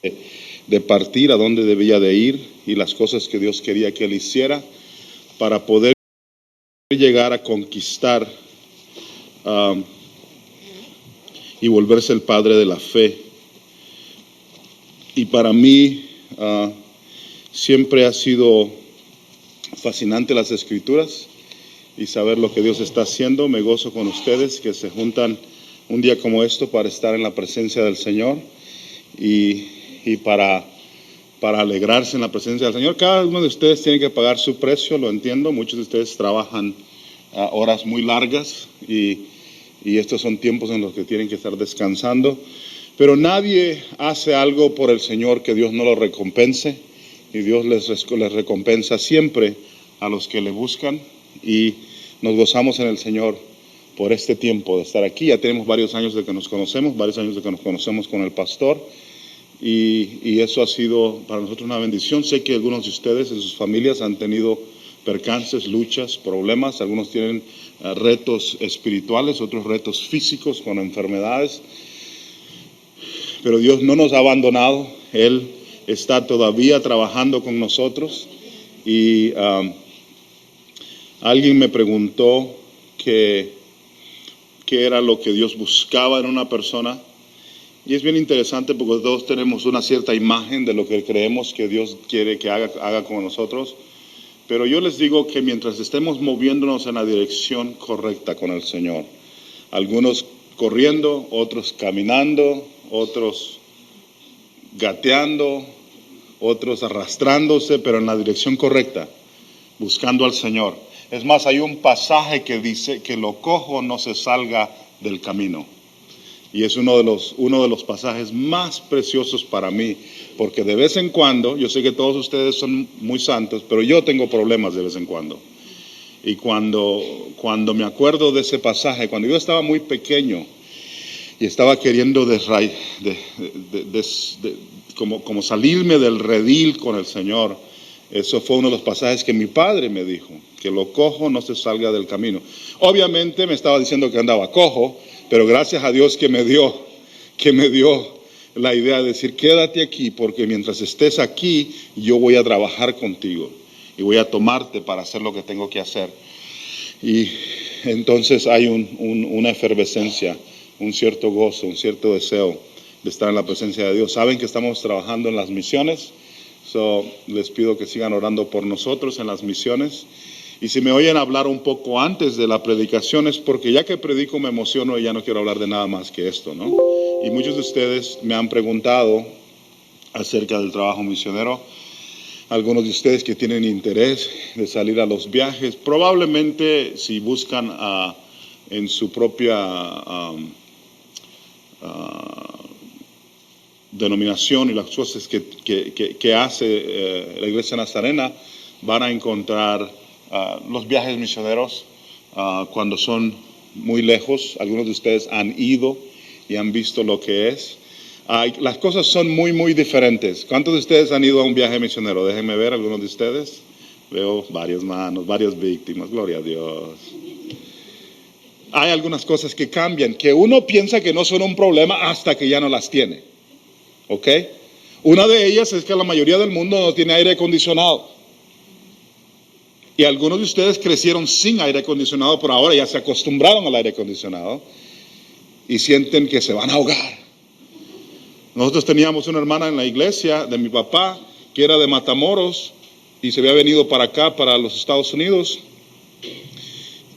de partir, a dónde debía de ir y las cosas que Dios quería que él hiciera para poder llegar a conquistar y volverse el padre de la fe. Y para mí siempre ha sido fascinante las Escrituras y saber lo que Dios está haciendo. Me gozo con ustedes que se juntan un día como esto para estar en la presencia del Señor y para alegrarse en la presencia del Señor. Cada uno de ustedes tiene que pagar su precio, lo entiendo. Muchos de ustedes trabajan horas muy largas y estos son tiempos en los que tienen que estar descansando. Pero nadie hace algo por el Señor que Dios no lo recompense, y Dios les recompensa siempre a los que le buscan, y nos gozamos en el Señor por este tiempo de estar aquí. Ya tenemos varios años de que nos conocemos, con el pastor, y eso ha sido para nosotros una bendición. Sé que algunos de ustedes en sus familias han tenido percances, luchas, problemas. Algunos tienen retos espirituales, otros retos físicos con enfermedades. Pero Dios no nos ha abandonado. Él está todavía trabajando con nosotros. Y alguien me preguntó qué era lo que Dios buscaba en una persona. Y es bien interesante porque todos tenemos una cierta imagen de lo que creemos que Dios quiere que haga con nosotros. Pero yo les digo que mientras estemos moviéndonos en la dirección correcta con el Señor, algunos corriendo, otros caminando, otros gateando, otros arrastrándose, pero en la dirección correcta, buscando al Señor. Es más, hay un pasaje que dice que lo cojo no se salga del camino. Y es uno de los pasajes más preciosos para mí, porque de vez en cuando, yo sé que todos ustedes son muy santos, pero yo tengo problemas de vez en cuando. Y cuando me acuerdo de ese pasaje, cuando yo estaba muy pequeño y estaba queriendo como salirme del redil con el Señor, eso fue uno de los pasajes que mi padre me dijo, que lo cojo no se salga del camino. Obviamente me estaba diciendo que andaba cojo, pero gracias a Dios que me dio la idea de decir, quédate aquí, porque mientras estés aquí, yo voy a trabajar contigo y voy a tomarte para hacer lo que tengo que hacer. Y entonces hay una efervescencia, un cierto gozo, un cierto deseo de estar en la presencia de Dios. Saben que estamos trabajando en las misiones, les pido que sigan orando por nosotros en las misiones. Y si me oyen hablar un poco antes de la predicación es porque ya que predico me emociono y ya no quiero hablar de nada más que esto, ¿no? Y muchos de ustedes me han preguntado acerca del trabajo misionero. Algunos de ustedes que tienen interés de salir a los viajes, probablemente si buscan en su propia denominación y las cosas que hace la Iglesia Nazarena, van a encontrar los viajes misioneros cuando son muy lejos. Algunos de ustedes han ido y han visto lo que es. Las cosas son muy, muy diferentes. ¿Cuántos de ustedes han ido a un viaje misionero? Déjenme ver, algunos de ustedes. Veo varias manos, varias víctimas, gloria a Dios. Hay algunas cosas que cambian, que uno piensa que no son un problema hasta que ya no las tiene. ¿Ok? Una de ellas es que la mayoría del mundo no tiene aire acondicionado. Y algunos de ustedes crecieron sin aire acondicionado, pero ahora ya se acostumbraron al aire acondicionado y sienten que se van a ahogar. Nosotros teníamos una hermana en la iglesia de mi papá que era de Matamoros y se había venido para acá, para los Estados Unidos.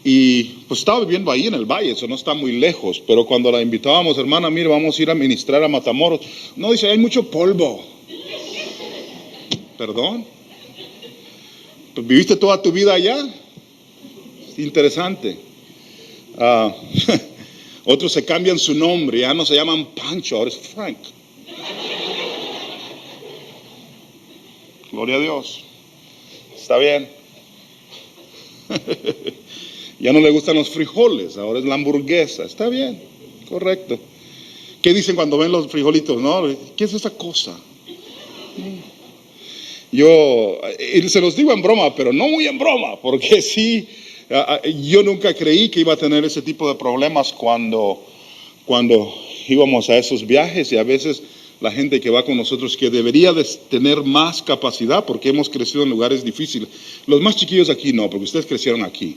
Y pues estaba viviendo ahí en el valle, eso no está muy lejos. Pero cuando la invitábamos, hermana, mire, vamos a ir a ministrar a Matamoros. No, dice, hay mucho polvo. ¿Perdón? Pues, ¿viviste toda tu vida allá? Interesante. Otros se cambian su nombre, ya no se llaman Pancho, ahora es Frank. Gloria a Dios. Está bien. Ya no le gustan los frijoles, ahora es la hamburguesa. Está bien, correcto. ¿Qué dicen cuando ven los frijolitos? ¿No? ¿Qué es esa cosa? Yo se los digo en broma, pero no muy en broma, porque sí, yo nunca creí que iba a tener ese tipo de problemas cuando íbamos a esos viajes, y a veces la gente que va con nosotros, que debería de tener más capacidad porque hemos crecido en lugares difíciles. Los más chiquillos aquí no, porque ustedes crecieron aquí.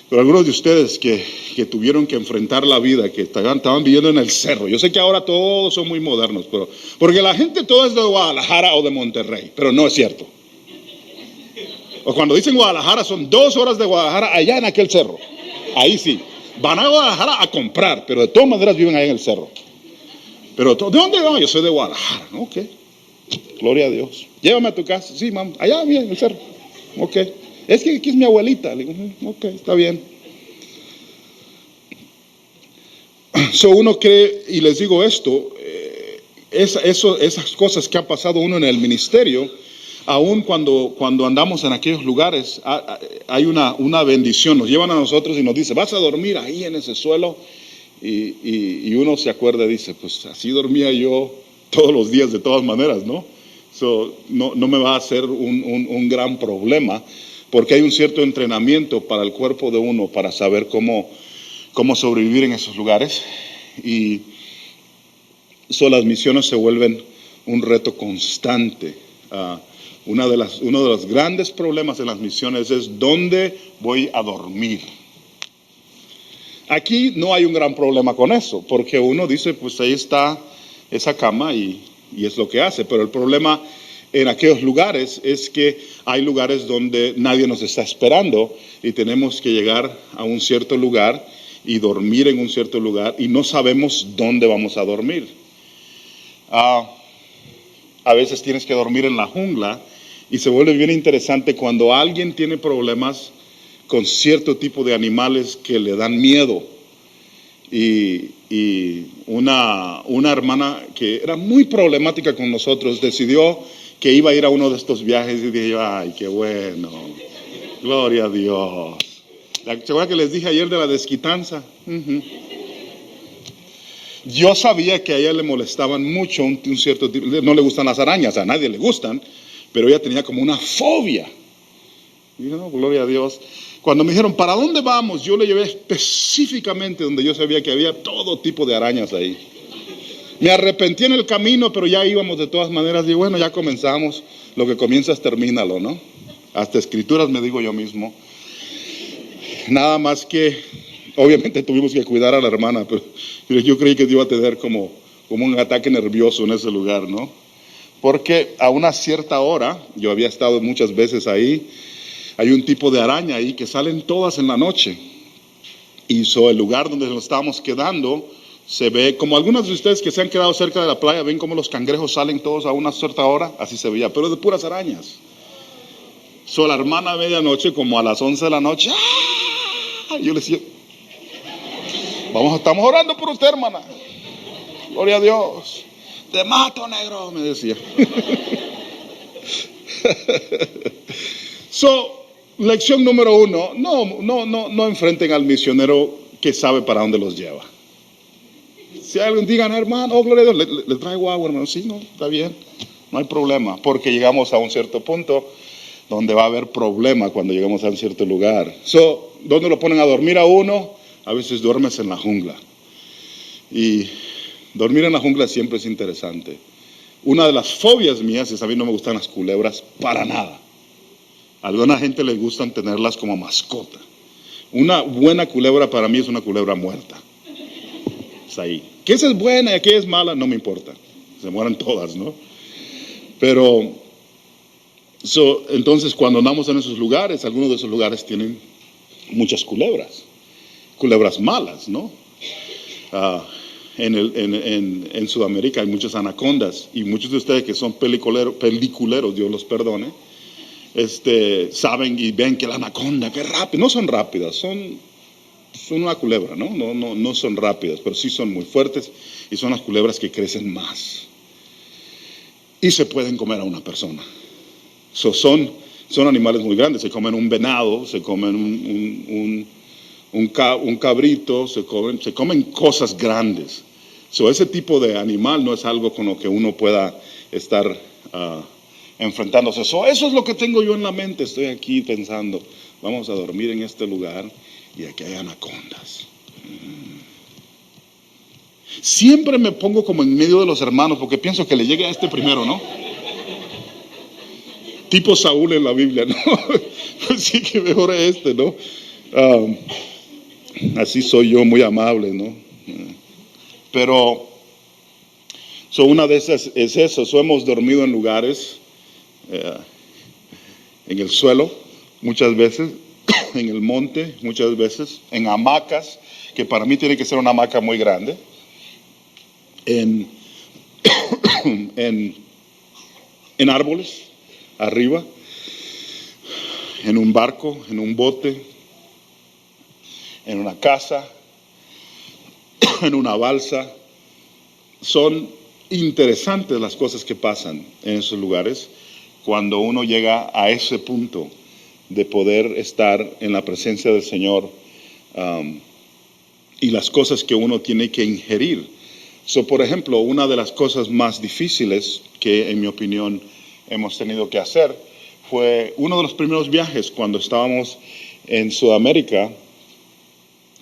Pero algunos de ustedes que tuvieron que enfrentar la vida, que estaban viviendo en el cerro. Yo sé que ahora todos son muy modernos, pero porque la gente toda es de Guadalajara o de Monterrey, pero no es cierto. O cuando dicen Guadalajara, son 2 horas de Guadalajara allá en aquel cerro. Ahí sí. Van a Guadalajara a comprar, pero de todas maneras viven ahí en el cerro. Pero, ¿de dónde van? Yo soy de Guadalajara. Ok, gloria a Dios. Llévame a tu casa. Sí, mamá, allá bien, en el cerro. Ok, es que aquí es mi abuelita. Le digo, ok, está bien. So uno cree, y les digo esto, esas cosas que ha pasado uno en el ministerio, aún cuando andamos en aquellos lugares, hay una bendición. Nos llevan a nosotros y nos dice, vas a dormir ahí en ese suelo. Y uno se acuerda y dice, pues así dormía yo todos los días de todas maneras, ¿no? So, no me va a ser un gran problema, porque hay un cierto entrenamiento para el cuerpo de uno para saber cómo sobrevivir en esos lugares. Y las misiones se vuelven un reto constante. Uno de los grandes problemas en las misiones es ¿dónde voy a dormir? Aquí no hay un gran problema con eso, porque uno dice, pues ahí está esa cama y es lo que hace. Pero el problema en aquellos lugares es que hay lugares donde nadie nos está esperando y tenemos que llegar a un cierto lugar y dormir en un cierto lugar y no sabemos dónde vamos a dormir. A veces tienes que dormir en la jungla y se vuelve bien interesante cuando alguien tiene problemas con cierto tipo de animales que le dan miedo. Y una hermana que era muy problemática con nosotros decidió que iba a ir a uno de estos viajes y dije, ay, qué bueno, gloria a Dios. ¿Se acuerdan que les dije ayer de la desquitanza? Yo sabía que a ella le molestaban mucho un cierto tipo, no le gustan las arañas, a nadie le gustan, pero ella tenía como una fobia. Y yo, no, gloria a Dios. Cuando me dijeron, ¿para dónde vamos? Yo le llevé específicamente donde yo sabía que había todo tipo de arañas ahí. Me arrepentí en el camino, pero ya íbamos de todas maneras. Y bueno, ya comenzamos. Lo que comienzas, termínalo, ¿no? Hasta escrituras me digo yo mismo. Nada más que, obviamente tuvimos que cuidar a la hermana, pero yo creí que iba a tener como un ataque nervioso en ese lugar, ¿no? Porque a una cierta hora, yo había estado muchas veces ahí, hay un tipo de araña ahí que salen todas en la noche. Y el lugar donde nos estábamos quedando se ve, como algunos de ustedes que se han quedado cerca de la playa, ven como los cangrejos salen todos a una cierta hora, así se veía, pero de puras arañas. La hermana a medianoche, como a las 11 de la noche, ¡ah! Yo le decía, estamos orando por usted, hermana. Gloria a Dios. Te mato, negro, me decía. Lección número 1, no enfrenten al misionero que sabe para dónde los lleva. Si alguien digan, hermano, oh, gloria a Dios, le traigo agua, hermano. Sí, no, está bien, no hay problema, porque llegamos a un cierto punto donde va a haber problema cuando llegamos a un cierto lugar. ¿Dónde lo ponen a dormir a uno? A veces duermes en la jungla. Y dormir en la jungla siempre es interesante. Una de las fobias mías es a mí no me gustan las culebras para nada. A alguna gente les gustan tenerlas como mascota. Una buena culebra para mí es una culebra muerta. Es ahí. Que esa es buena y aquella es mala, no me importa. Se mueran todas, ¿no? Pero, entonces cuando andamos en esos lugares, algunos de esos lugares tienen muchas culebras. Culebras malas, ¿no? En Sudamérica hay muchas anacondas y muchos de ustedes que son peliculeros, Dios los perdone, saben y ven que la anaconda, qué rápido, no son rápidas, son una culebra, ¿no? No son rápidas, pero sí son muy fuertes y son las culebras que crecen más y se pueden comer a una persona. Son animales muy grandes, se comen un venado, se comen un cabrito, se comen cosas grandes. Ese tipo de animal no es algo con lo que uno pueda estar enfrentándose. Eso es lo que tengo yo en la mente. Estoy aquí pensando, vamos a dormir en este lugar y aquí hay anacondas. Siempre me pongo como en medio de los hermanos porque pienso que le llegue a este primero, ¿no? Tipo Saúl en la Biblia, ¿no? Así que mejor es este, ¿no? Así soy yo, muy amable, ¿no? Pero una de esas es eso. Hemos dormido en lugares, en el suelo, muchas veces, en el monte, muchas veces, en hamacas, que para mí tiene que ser una hamaca muy grande, en árboles, arriba, en un barco, en un bote, en una casa, en una balsa. Son interesantes las cosas que pasan en esos lugares cuando uno llega a ese punto de poder estar en la presencia del Señor, y las cosas que uno tiene que ingerir. Por ejemplo, una de las cosas más difíciles que, en mi opinión, hemos tenido que hacer fue uno de los primeros viajes cuando estábamos en Sudamérica,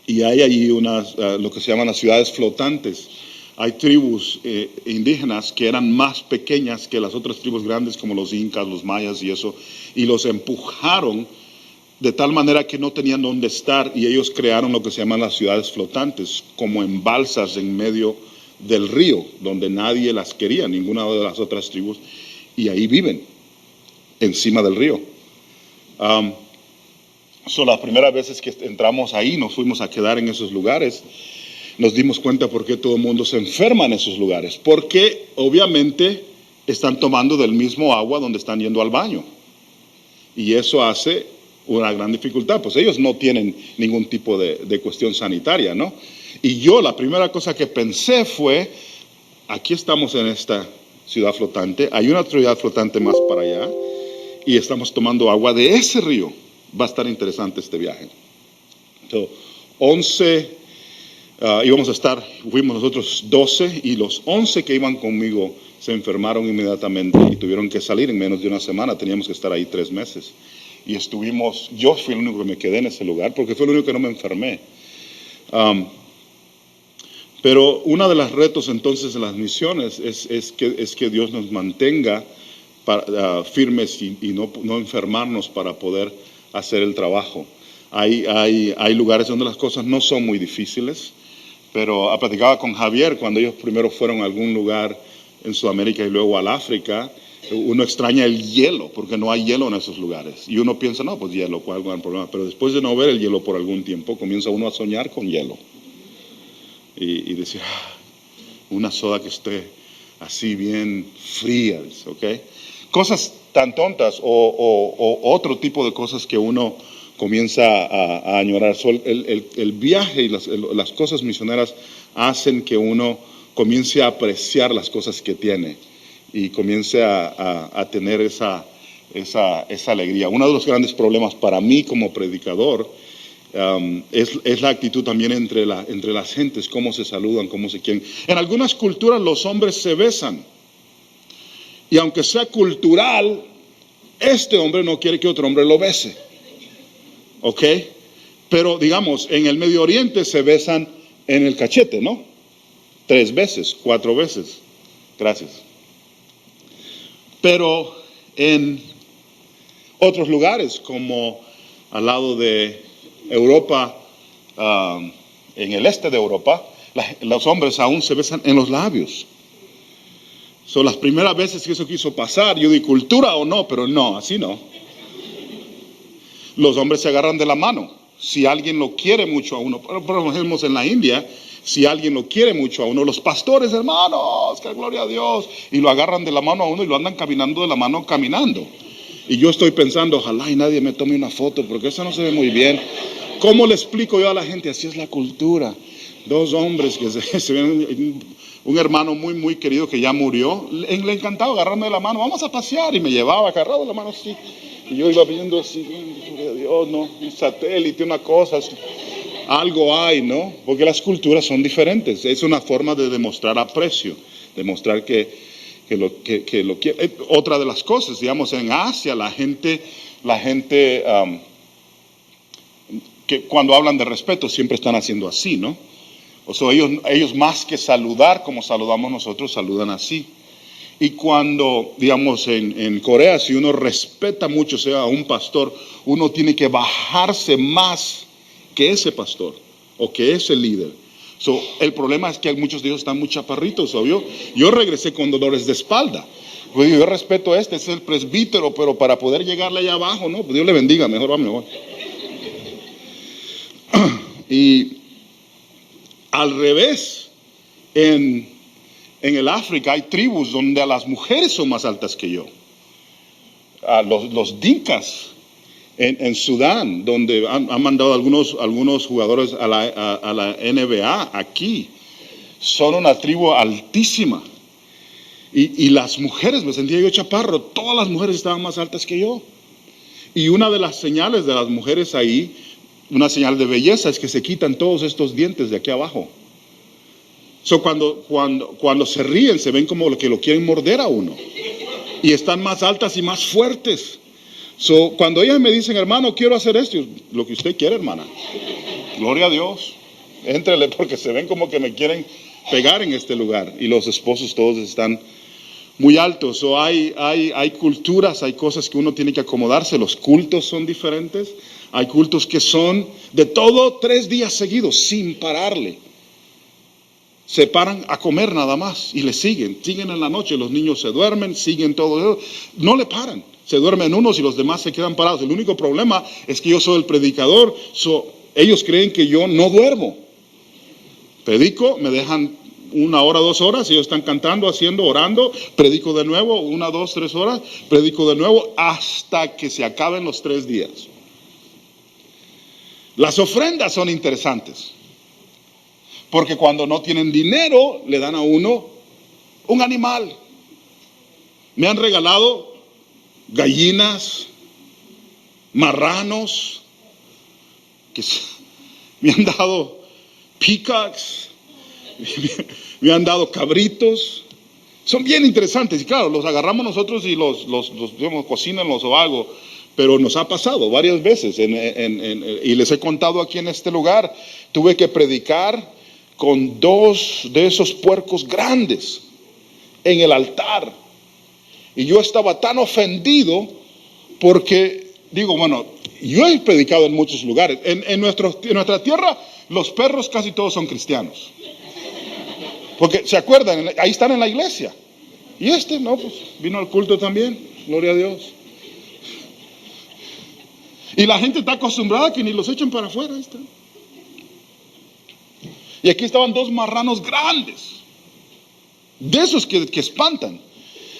y hay allí lo que se llaman las ciudades flotantes. Hay tribus indígenas que eran más pequeñas que las otras tribus grandes, como los incas, los mayas y eso, y los empujaron de tal manera que no tenían dónde estar, y ellos crearon lo que se llaman las ciudades flotantes, como en balsas en medio del río, donde nadie las quería, ninguna de las otras tribus, y ahí viven, encima del río. Las primeras veces que entramos ahí, nos fuimos a quedar en esos lugares, nos dimos cuenta por qué todo el mundo se enferma en esos lugares, porque obviamente están tomando del mismo agua donde están yendo al baño, y eso hace una gran dificultad, pues ellos no tienen ningún tipo de cuestión sanitaria, ¿no? Y yo la primera cosa que pensé fue, aquí estamos en esta ciudad flotante, hay una ciudad flotante más para allá, y estamos tomando agua de ese río. Va a estar interesante este viaje. Fuimos nosotros 12, y los 11 que iban conmigo se enfermaron inmediatamente y tuvieron que salir en menos de una semana. Teníamos que estar ahí 3 meses. Y yo fui el único que me quedé en ese lugar porque fue el único que no me enfermé. Pero uno de los retos entonces de las misiones es que Dios nos mantenga firmes y no enfermarnos para poder hacer el trabajo. Hay lugares donde las cosas no son muy difíciles, pero platicaba con Javier cuando ellos primero fueron a algún lugar en Sudamérica y luego al África. Uno extraña el hielo, porque no hay hielo en esos lugares. Y uno piensa, no, pues hielo, ¿cuál es el problema? Pero después de no ver el hielo por algún tiempo, comienza uno a soñar con hielo. Y decir, una soda que esté así bien fría, ¿ok? Cosas tan tontas o otro tipo de cosas que uno comienza a añorar. El viaje y las cosas misioneras hacen que uno comience a apreciar las cosas que tiene y comience a tener esa alegría. Uno de los grandes problemas para mí como predicador es la actitud también entre las gentes, cómo se saludan, cómo se quieren. En algunas culturas los hombres se besan, y aunque sea cultural, este hombre no quiere que otro hombre lo bese, ¿ok? Pero digamos, en el Medio Oriente se besan en el cachete, ¿no? 3 veces, 4 veces. Gracias. Pero en otros lugares, como al lado de Europa, en el este de Europa, los hombres aún se besan en los labios. Son las primeras veces que eso quiso pasar. Yo digo, cultura o no, pero no, así no. Los hombres se agarran de la mano. Si alguien lo quiere mucho a uno, por ejemplo en la India, si alguien lo quiere mucho a uno, los pastores, hermanos, que gloria a Dios, y lo agarran de la mano a uno y lo andan caminando de la mano caminando. Y yo estoy pensando, ojalá y nadie me tome una foto, porque eso no se ve muy bien. ¿Cómo le explico yo a la gente? Así es la cultura. 2 hombres que se ven, un hermano muy, muy querido que ya murió, le encantaba agarrarme de la mano, vamos a pasear, y me llevaba agarrado de la mano así. Y yo iba viendo así, gloria a Dios, ¿no? Un satélite, una cosa así. Algo hay, ¿no? Porque las culturas son diferentes. Es una forma de demostrar aprecio, demostrar que lo quiere. Otra de las cosas, digamos, en Asia, la gente que cuando hablan de respeto siempre están haciendo así, ¿no? O sea, ellos más que saludar como saludamos nosotros, saludan así. Y cuando, digamos, en Corea, si uno respeta mucho, sea a un pastor, uno tiene que bajarse más que ese pastor o que ese líder. El problema es que muchos de ellos están muy chaparritos, obvio. Yo regresé con dolores de espalda. Pues yo respeto este es el presbítero, pero para poder llegarle allá abajo, no, pues Dios le bendiga, mejor va mejor. Y al revés, en el África hay tribus donde las mujeres son más altas que yo. Los dinkas en Sudán, donde han mandado algunos jugadores a la NBA aquí, son una tribu altísima. Y las mujeres, me sentía yo chaparro, todas las mujeres estaban más altas que yo. Y una de las señales de las mujeres ahí, una señal de belleza, es que se quitan todos estos dientes de aquí abajo. Cuando se ríen, se ven como que lo quieren morder a uno. Y están más altas y más fuertes. Cuando ellas me dicen, hermano, quiero hacer esto, lo que usted quiere, hermana. Gloria a Dios. Éntrele, porque se ven como que me quieren pegar en este lugar. Y los esposos todos están muy altos. Hay culturas, hay cosas que uno tiene que acomodarse. Los cultos son diferentes. Hay cultos que son de todo 3 días seguidos, sin pararle. Se paran a comer nada más y le siguen en la noche, los niños se duermen, siguen todo, no le paran, se duermen unos y los demás se quedan parados. El único problema es que yo soy el predicador, ellos creen que yo no duermo. Predico, me dejan 1 hora, 2 horas, ellos están cantando, haciendo, orando, predico de nuevo, 1, 2, 3 horas, predico de nuevo hasta que se acaben los 3 días. Las ofrendas son interesantes. Porque cuando no tienen dinero, le dan a uno un animal. Me han regalado gallinas, marranos, me han dado peacocks, me han dado cabritos. Son bien interesantes y claro, los agarramos nosotros y los digamos, cocínenlos o algo. Pero nos ha pasado varias veces y les he contado aquí en este lugar. Tuve que predicar con 2 de esos puercos grandes en el altar. Y yo estaba tan ofendido porque, digo, bueno, yo he predicado en muchos lugares. En nuestra tierra, los perros casi todos son cristianos. Porque, ¿se acuerdan? Ahí están en la iglesia. Y no, pues vino al culto también. Gloria a Dios. Y la gente está acostumbrada a que ni los echen para afuera. Ahí están. Y aquí estaban 2 marranos grandes, de esos que espantan.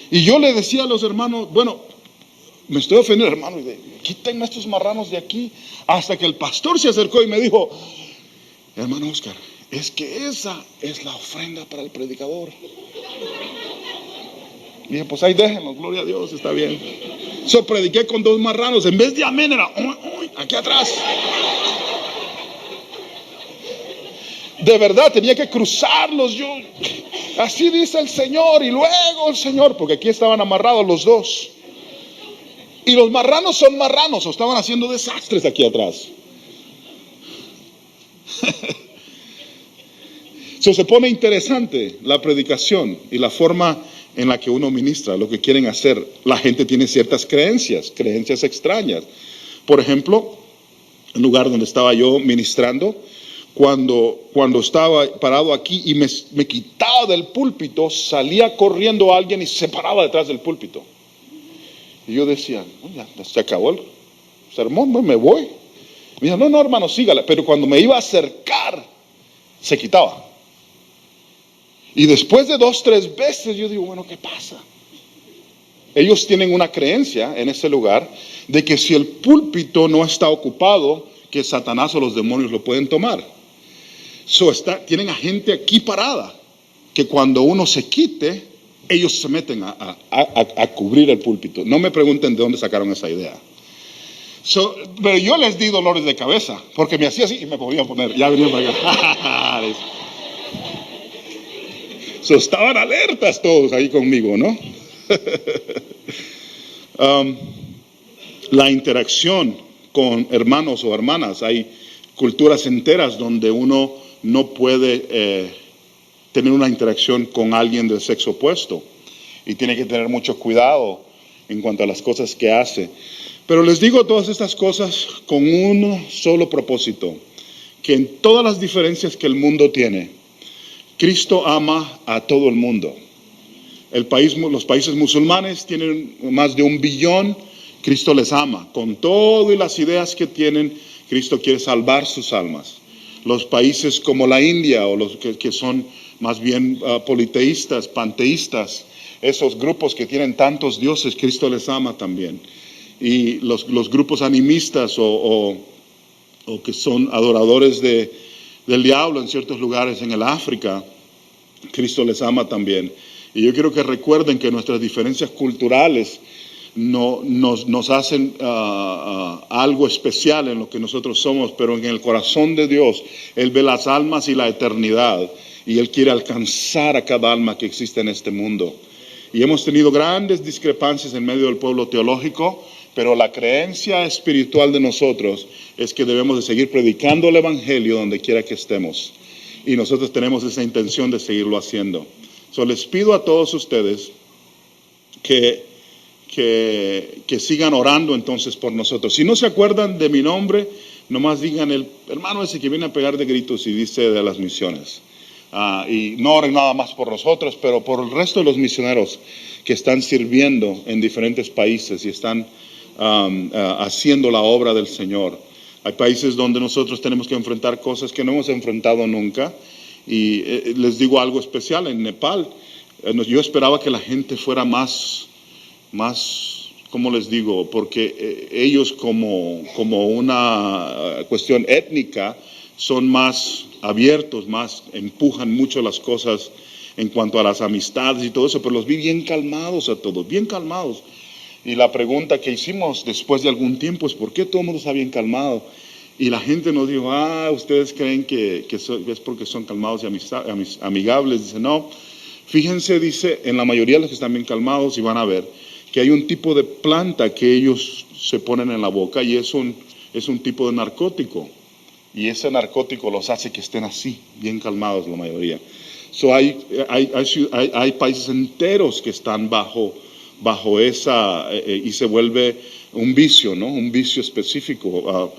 Y yo le decía a los hermanos, bueno, me estoy ofendiendo, hermano, quiten estos marranos de aquí. Hasta que el pastor se acercó y me dijo, hermano Oscar, es que esa es la ofrenda para el predicador. Y dije, pues ahí déjenlo, gloria a Dios, está bien. Prediqué con 2 marranos, en vez de amén era, aquí atrás. De verdad, tenía que cruzarlos yo. Así dice el Señor. Y luego el Señor, porque aquí estaban amarrados los 2. Y los marranos son marranos, o estaban haciendo desastres aquí atrás. Se pone interesante la predicación y la forma en la que uno ministra, lo que quieren hacer. La gente tiene ciertas creencias extrañas. Por ejemplo, el lugar donde estaba yo ministrando, cuando estaba parado aquí y me quitaba del púlpito, salía corriendo alguien y se paraba detrás del púlpito. Y yo decía, ya se acabó el sermón, me voy. Me dijo, no, hermano, sígale. Pero cuando me iba a acercar, se quitaba. Y después de 2, 3 veces, yo digo, bueno, ¿qué pasa? Ellos tienen una creencia en ese lugar de que si el púlpito no está ocupado, que Satanás o los demonios lo pueden tomar. Tienen a gente aquí parada, que cuando uno se quite, ellos se meten a cubrir el púlpito. No me pregunten de dónde sacaron esa idea. Pero yo les di dolores de cabeza, porque me hacía así y me podía poner, ya venía para acá. Estaban alertas todos ahí conmigo, ¿no? La interacción con hermanos o hermanas, hay culturas enteras donde uno no puede tener una interacción con alguien del sexo opuesto y tiene que tener mucho cuidado en cuanto a las cosas que hace. Pero les digo todas estas cosas con un solo propósito, que en todas las diferencias que el mundo tiene, Cristo ama a todo el mundo. Los países musulmanes tienen más de 1 billón, Cristo les ama. Con todo y las ideas que tienen, Cristo quiere salvar sus almas. Los países como la India o los que son más bien politeístas, panteístas, esos grupos que tienen tantos dioses, Cristo les ama también. Y los grupos animistas o que son adoradores del diablo en ciertos lugares en el África, Cristo les ama también. Y yo quiero que recuerden que nuestras diferencias culturales nos hacen algo especial en lo que nosotros somos, pero en el corazón de Dios, Él ve las almas y la eternidad, y Él quiere alcanzar a cada alma que existe en este mundo. Y hemos tenido grandes discrepancias en medio del pueblo teológico, pero la creencia espiritual de nosotros es que debemos de seguir predicando el Evangelio donde quiera que estemos. Y nosotros tenemos esa intención de seguirlo haciendo. Les pido a todos ustedes que sigan orando entonces por nosotros. Si no se acuerdan de mi nombre, nomás digan el hermano ese que viene a pegar de gritos y dice de las misiones. Y no oren nada más por nosotros, pero por el resto de los misioneros que están sirviendo en diferentes países y están haciendo la obra del Señor. Hay países donde nosotros tenemos que enfrentar cosas que no hemos enfrentado nunca. Y les digo algo especial, en Nepal, yo esperaba que la gente fuera más, ¿cómo les digo? Porque ellos como una cuestión étnica son más abiertos, más empujan mucho las cosas en cuanto a las amistades y todo eso, pero los vi bien calmados a todos, bien calmados. Y la pregunta que hicimos después de algún tiempo es, ¿por qué todo el mundo está bien calmado? Y la gente nos dijo, ustedes creen que es porque son calmados y amigables. Dice, no, fíjense, dice, en la mayoría de los que están bien calmados y van a ver que hay un tipo de planta que ellos se ponen en la boca y es un tipo de narcótico. Y ese narcótico los hace que estén así, bien calmados la mayoría. Hay países enteros que están bajo esa, y se vuelve un vicio, ¿no? Un vicio específico.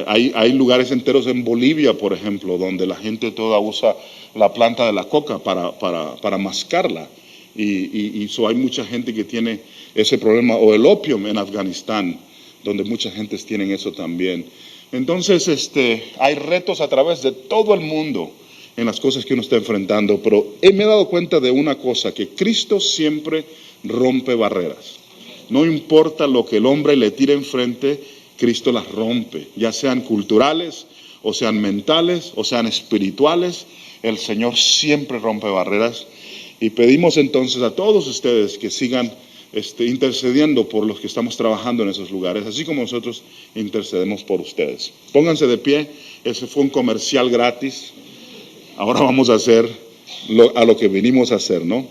Hay lugares enteros en Bolivia, por ejemplo, donde la gente toda usa la planta de la coca para mascarla. Y hay mucha gente que tiene ese problema. O el opio en Afganistán, donde mucha gente tiene eso también. Entonces, hay retos a través de todo el mundo en las cosas que uno está enfrentando, pero me he dado cuenta de una cosa, que Cristo siempre rompe barreras. No importa lo que el hombre le tire enfrente, Cristo las rompe, ya sean culturales, o sean mentales, o sean espirituales. El Señor siempre rompe barreras. Y pedimos entonces a todos ustedes que sigan intercediendo por los que estamos trabajando en esos lugares, así como nosotros intercedemos por ustedes. Pónganse de pie, ese fue un comercial gratis. Ahora vamos a hacer a lo que venimos a hacer, ¿no?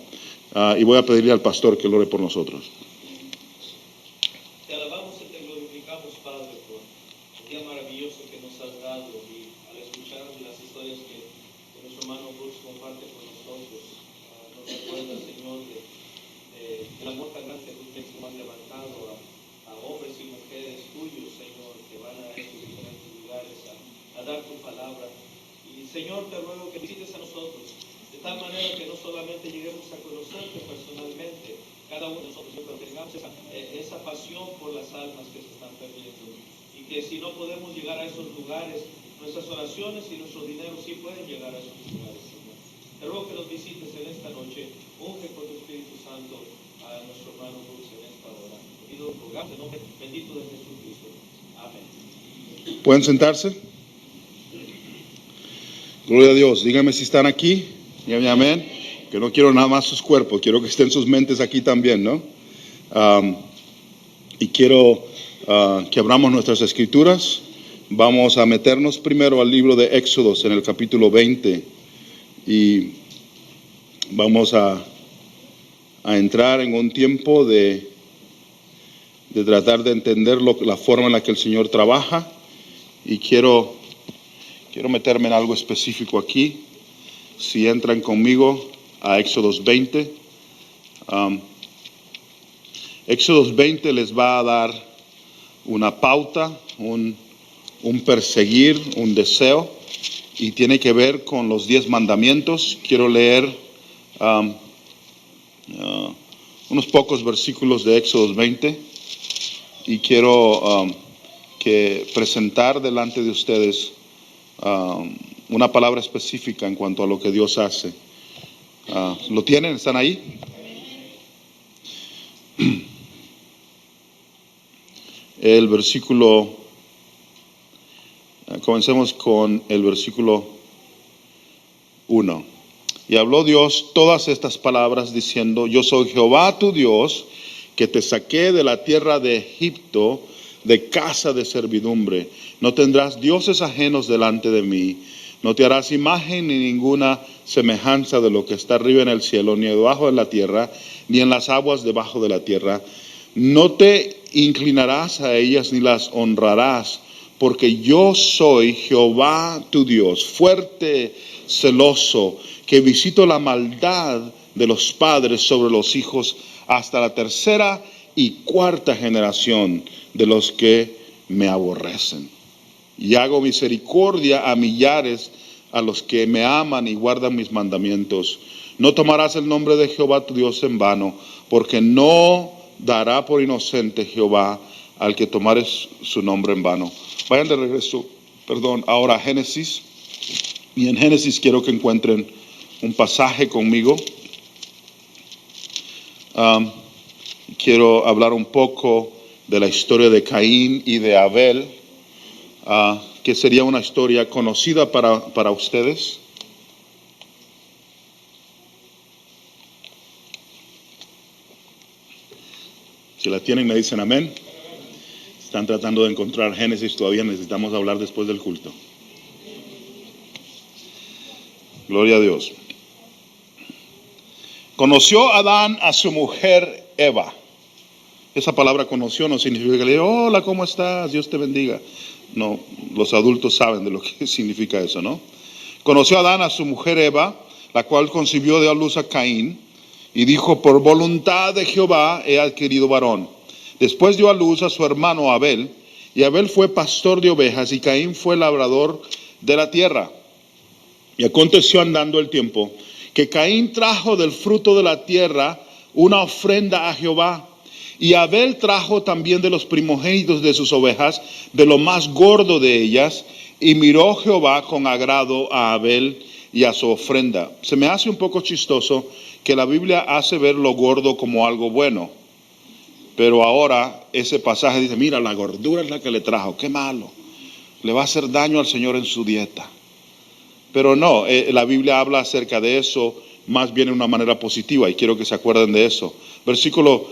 Y voy a pedirle al pastor que lo ore por nosotros. Te alabamos y te glorificamos, Padre, por el día maravilloso que nos has dado, y al escuchar las historias que nuestro hermano Brooks comparte con nosotros, nos recuerda, Señor, del amor tan grande que tú has levantado a hombres y mujeres tuyos, Señor, que van a estos diferentes lugares a dar tu palabra. Y Señor, te ruego que visites a nosotros, de tal manera que no solamente lleguemos a conocerte personalmente, cada uno de nosotros, pero tengamos esa pasión por las almas que se están perdiendo. Y que si no podemos llegar a esos lugares, nuestras oraciones y nuestro dinero sí pueden llegar a esos lugares, Señor. Te ruego que los visites en esta noche, unge con tu Espíritu Santo a nuestro hermano Brooks en esta hora. Pido, rogamos en nombre bendito de Jesucristo. Amén. ¿Pueden sentarse? Gloria a Dios. Díganme si están aquí. Amén. Que no quiero nada más sus cuerpos, quiero que estén sus mentes aquí también, ¿no? Y quiero que abramos nuestras escrituras. Vamos a meternos primero al libro de Éxodos en el capítulo 20 y vamos a entrar en un tiempo de tratar de entender la forma en la que el Señor trabaja, y quiero quiero meterme en algo específico aquí. Si entran conmigo a Éxodos 20. Éxodos 20 les va a dar una pauta, un perseguir, un deseo, y tiene que ver con los 10 mandamientos. Quiero leer unos pocos versículos de Éxodos 20 y quiero presentar delante de ustedes una palabra específica en cuanto a lo que Dios hace. ¿Lo tienen? ¿Están ahí? El versículo, comencemos con el versículo 1. Y habló Dios todas estas palabras diciendo: yo soy Jehová tu Dios, que te saqué de la tierra de Egipto, de casa de servidumbre. No tendrás dioses ajenos delante de mí. No te harás imagen ni ninguna semejanza de lo que está arriba en el cielo, ni debajo de la tierra, ni en las aguas debajo de la tierra. No te inclinarás a ellas ni las honrarás, porque yo soy Jehová tu Dios, fuerte, celoso, que visito la maldad de los padres sobre los hijos hasta la tercera y cuarta generación de los que me aborrecen. Y hago misericordia a millares a los que me aman y guardan mis mandamientos. No tomarás el nombre de Jehová tu Dios en vano, porque no dará por inocente Jehová al que tomare su nombre en vano. Vayan de regreso, ahora a Génesis. Y en Génesis quiero que encuentren un pasaje conmigo. Quiero hablar un poco de la historia de Caín y de Abel, que sería una historia conocida para ustedes. Si la tienen, me dicen amén. Están tratando de encontrar Génesis, todavía necesitamos hablar después del culto. Gloria a Dios. Conoció Adán a su mujer Eva. Esa palabra conoció no significa que le diga: hola, ¿cómo estás? Dios te bendiga. No, los adultos saben de lo que significa eso, ¿no? Conoció Adán a su mujer Eva, la cual concibió, dio a luz a Caín, y dijo: por voluntad de Jehová he adquirido varón. Después dio a luz a su hermano Abel, y Abel fue pastor de ovejas, y Caín fue labrador de la tierra. Y aconteció andando el tiempo, que Caín trajo del fruto de la tierra una ofrenda a Jehová, y Abel trajo también de los primogénitos de sus ovejas, de lo más gordo de ellas, y miró Jehová con agrado a Abel y a su ofrenda. Se me hace un poco chistoso que la Biblia hace ver lo gordo como algo bueno, pero ahora ese pasaje dice: mira, la gordura es la que le trajo, qué malo, le va a hacer daño al Señor en su dieta. Pero no, la Biblia habla acerca de eso más bien de una manera positiva, y quiero que se acuerden de eso. Versículo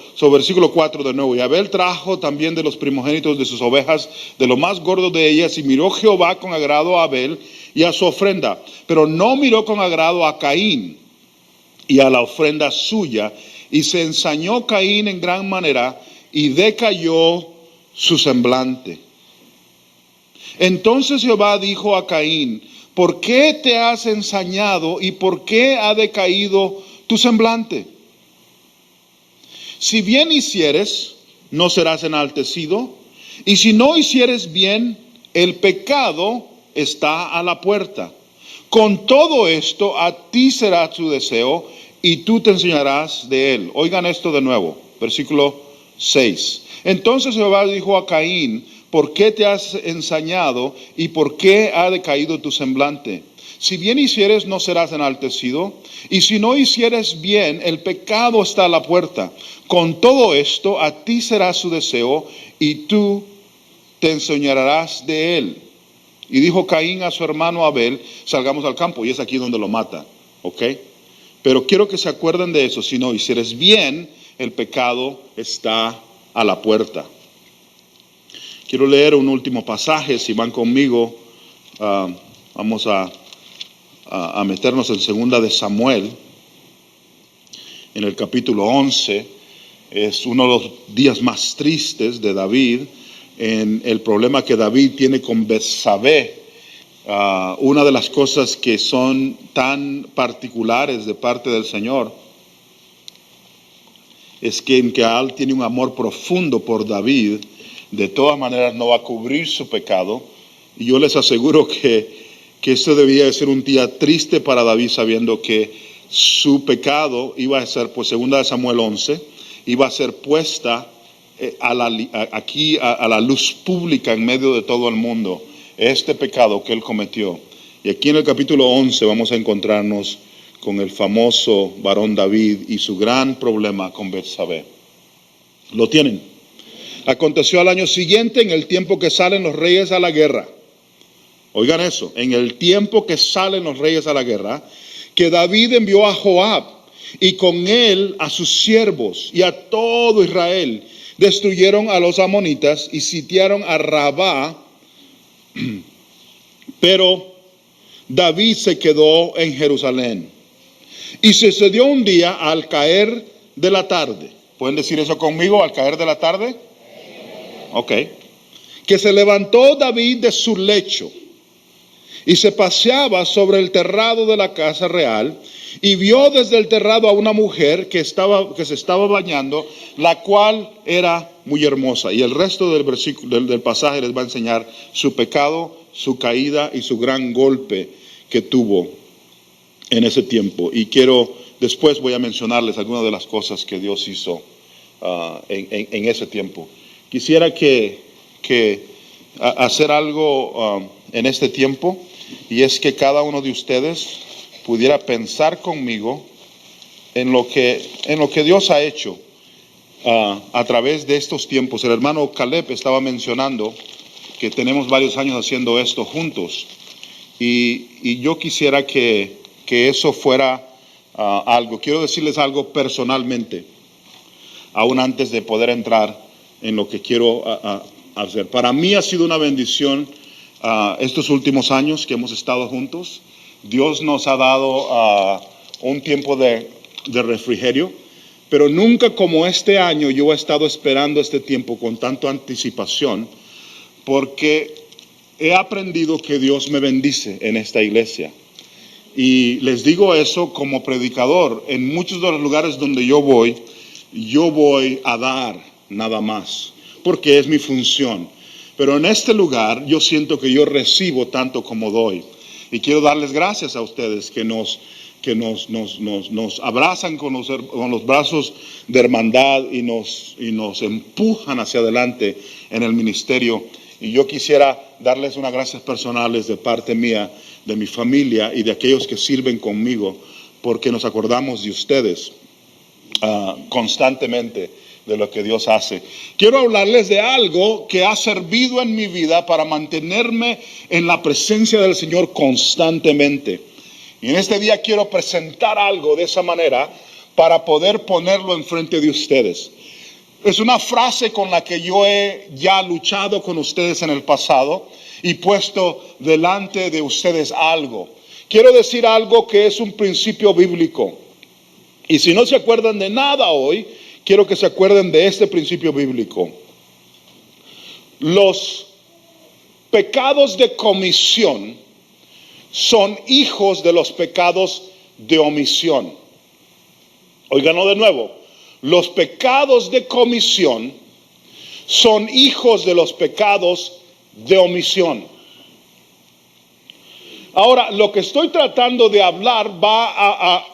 4 de nuevo: y Abel trajo también de los primogénitos de sus ovejas, de lo más gordo de ellas, y miró Jehová con agrado a Abel y a su ofrenda, pero no miró con agrado a Caín y a la ofrenda suya, y se ensañó Caín en gran manera, y decayó su semblante. Entonces Jehová dijo a Caín: ¿por qué te has ensañado y por qué ha decaído tu semblante? Si bien hicieres, no serás enaltecido, y si no hicieres bien, el pecado está a la puerta. Con todo esto, a ti será tu deseo, y tú te enseñarás de él. Oigan esto de nuevo, versículo 6. Entonces Jehová dijo a Caín: ¿por qué te has ensañado y por qué ha decaído tu semblante? Si bien hicieres, no serás enaltecido, y si no hicieres bien, el pecado está a la puerta. Con todo esto, a ti será su deseo, y tú te enseñarás de él. Y dijo Caín a su hermano Abel: salgamos al campo. Y es aquí donde lo mata, ¿ok? Pero quiero que se acuerden de eso: si no hicieres bien, el pecado está a la puerta. Quiero leer un último pasaje, si van conmigo. Vamos a meternos en segunda de Samuel, en el capítulo 11. Es uno de los días más tristes de David, en el problema que David tiene con Betsabé, una de las cosas que son tan particulares de parte del Señor es que en que Él tiene un amor profundo por David, de todas maneras no va a cubrir su pecado. Y yo les aseguro que esto debía de ser un día triste para David, sabiendo que su pecado iba a ser, pues 2 Samuel 11, iba a ser puesta aquí a la luz pública en medio de todo el mundo, este pecado que él cometió. Y aquí en el capítulo 11 vamos a encontrarnos con el famoso varón David y su gran problema con Betsabé. ¿Lo tienen? Aconteció al año siguiente, en el tiempo que salen los reyes a la guerra. Oigan eso, en el tiempo que salen los reyes a la guerra, que David envió a Joab y con él a sus siervos y a todo Israel. Destruyeron a los amonitas y sitiaron a Rabá, pero David se quedó en Jerusalén. Y sucedió un día al caer de la tarde. ¿Pueden decir eso conmigo, al caer de la tarde? Ok. Que se levantó David de su lecho y se paseaba sobre el terrado de la casa real y vio desde el terrado a una mujer que se estaba bañando, la cual era muy hermosa. Y el resto del versículo del pasaje les va a enseñar su pecado, su caída y su gran golpe que tuvo en ese tiempo. Y después voy a mencionarles algunas de las cosas que Dios hizo en ese tiempo. Quisiera hacer algo en este tiempo, y es que cada uno de ustedes pudiera pensar conmigo en lo que Dios ha hecho a través de estos tiempos. El hermano Caleb estaba mencionando que tenemos varios años haciendo esto juntos, y yo quisiera que eso fuera algo. Quiero decirles algo personalmente, aún antes de poder entrar en lo que quiero hacer. Para mí ha sido una bendición estos últimos años que hemos estado juntos. Dios nos ha dado un tiempo de refrigerio, pero nunca como este año yo he estado esperando este tiempo con tanta anticipación, porque he aprendido que Dios me bendice en esta iglesia. Y les digo eso como predicador. En muchos de los lugares donde yo voy a dar nada más, porque es mi función. Pero en este lugar yo siento que yo recibo tanto como doy. Y quiero darles gracias a ustedes que nos abrazan con los brazos de hermandad y nos empujan hacia adelante en el ministerio. Y yo quisiera darles unas gracias personales de parte mía, de mi familia y de aquellos que sirven conmigo, porque nos acordamos de ustedes constantemente de lo que Dios hace. Quiero hablarles de algo que ha servido en mi vida para mantenerme en la presencia del Señor constantemente. Y en este día quiero presentar algo de esa manera para poder ponerlo enfrente de ustedes. Es una frase con la que yo he ya luchado con ustedes en el pasado y puesto delante de ustedes algo. Quiero decir algo que es un principio bíblico. Y si no se acuerdan de nada hoy, quiero que se acuerden de este principio bíblico. Los pecados de comisión son hijos de los pecados de omisión. Óiganlo de nuevo. Los pecados de comisión son hijos de los pecados de omisión. Ahora, lo que estoy tratando de hablar va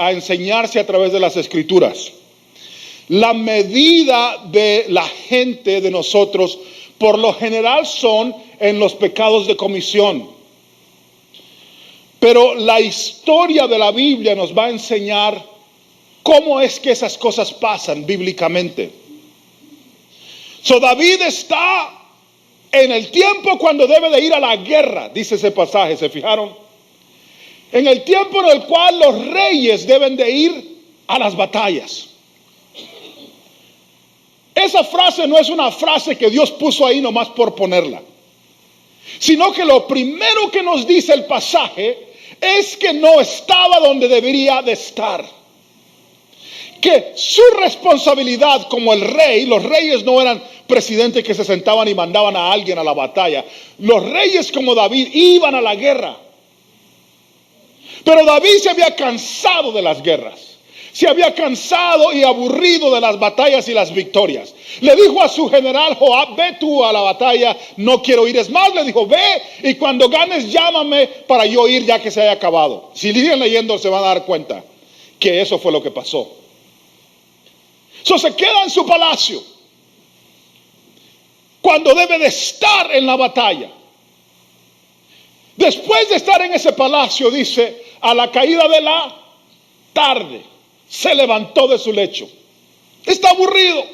a enseñarse a través de las Escrituras. La medida de la gente de nosotros, por lo general, son en los pecados de comisión. Pero la historia de la Biblia nos va a enseñar cómo es que esas cosas pasan bíblicamente. David está en el tiempo cuando debe de ir a la guerra, dice ese pasaje, ¿se fijaron? En el tiempo en el cual los reyes deben de ir a las batallas. Esa frase no es una frase que Dios puso ahí nomás por ponerla, sino que lo primero que nos dice el pasaje es que no estaba donde debería de estar. que su responsabilidad como el rey, los reyes no eran presidentes que se sentaban y mandaban a alguien a la batalla. Los reyes como David iban a la guerra. Pero David se había cansado de las guerras. Se había cansado y aburrido de las batallas y las victorias. Le dijo a su general Joab: ve tú a la batalla, no quiero ir. Es más, le dijo: ve y cuando ganes llámame para yo ir ya que se haya acabado. Si siguen leyendo se van a dar cuenta que eso fue lo que pasó. Se queda en su palacio cuando debe de estar en la batalla. Después de estar en ese palacio, dice, a la caída de la tarde se levantó de su lecho. Está aburrido.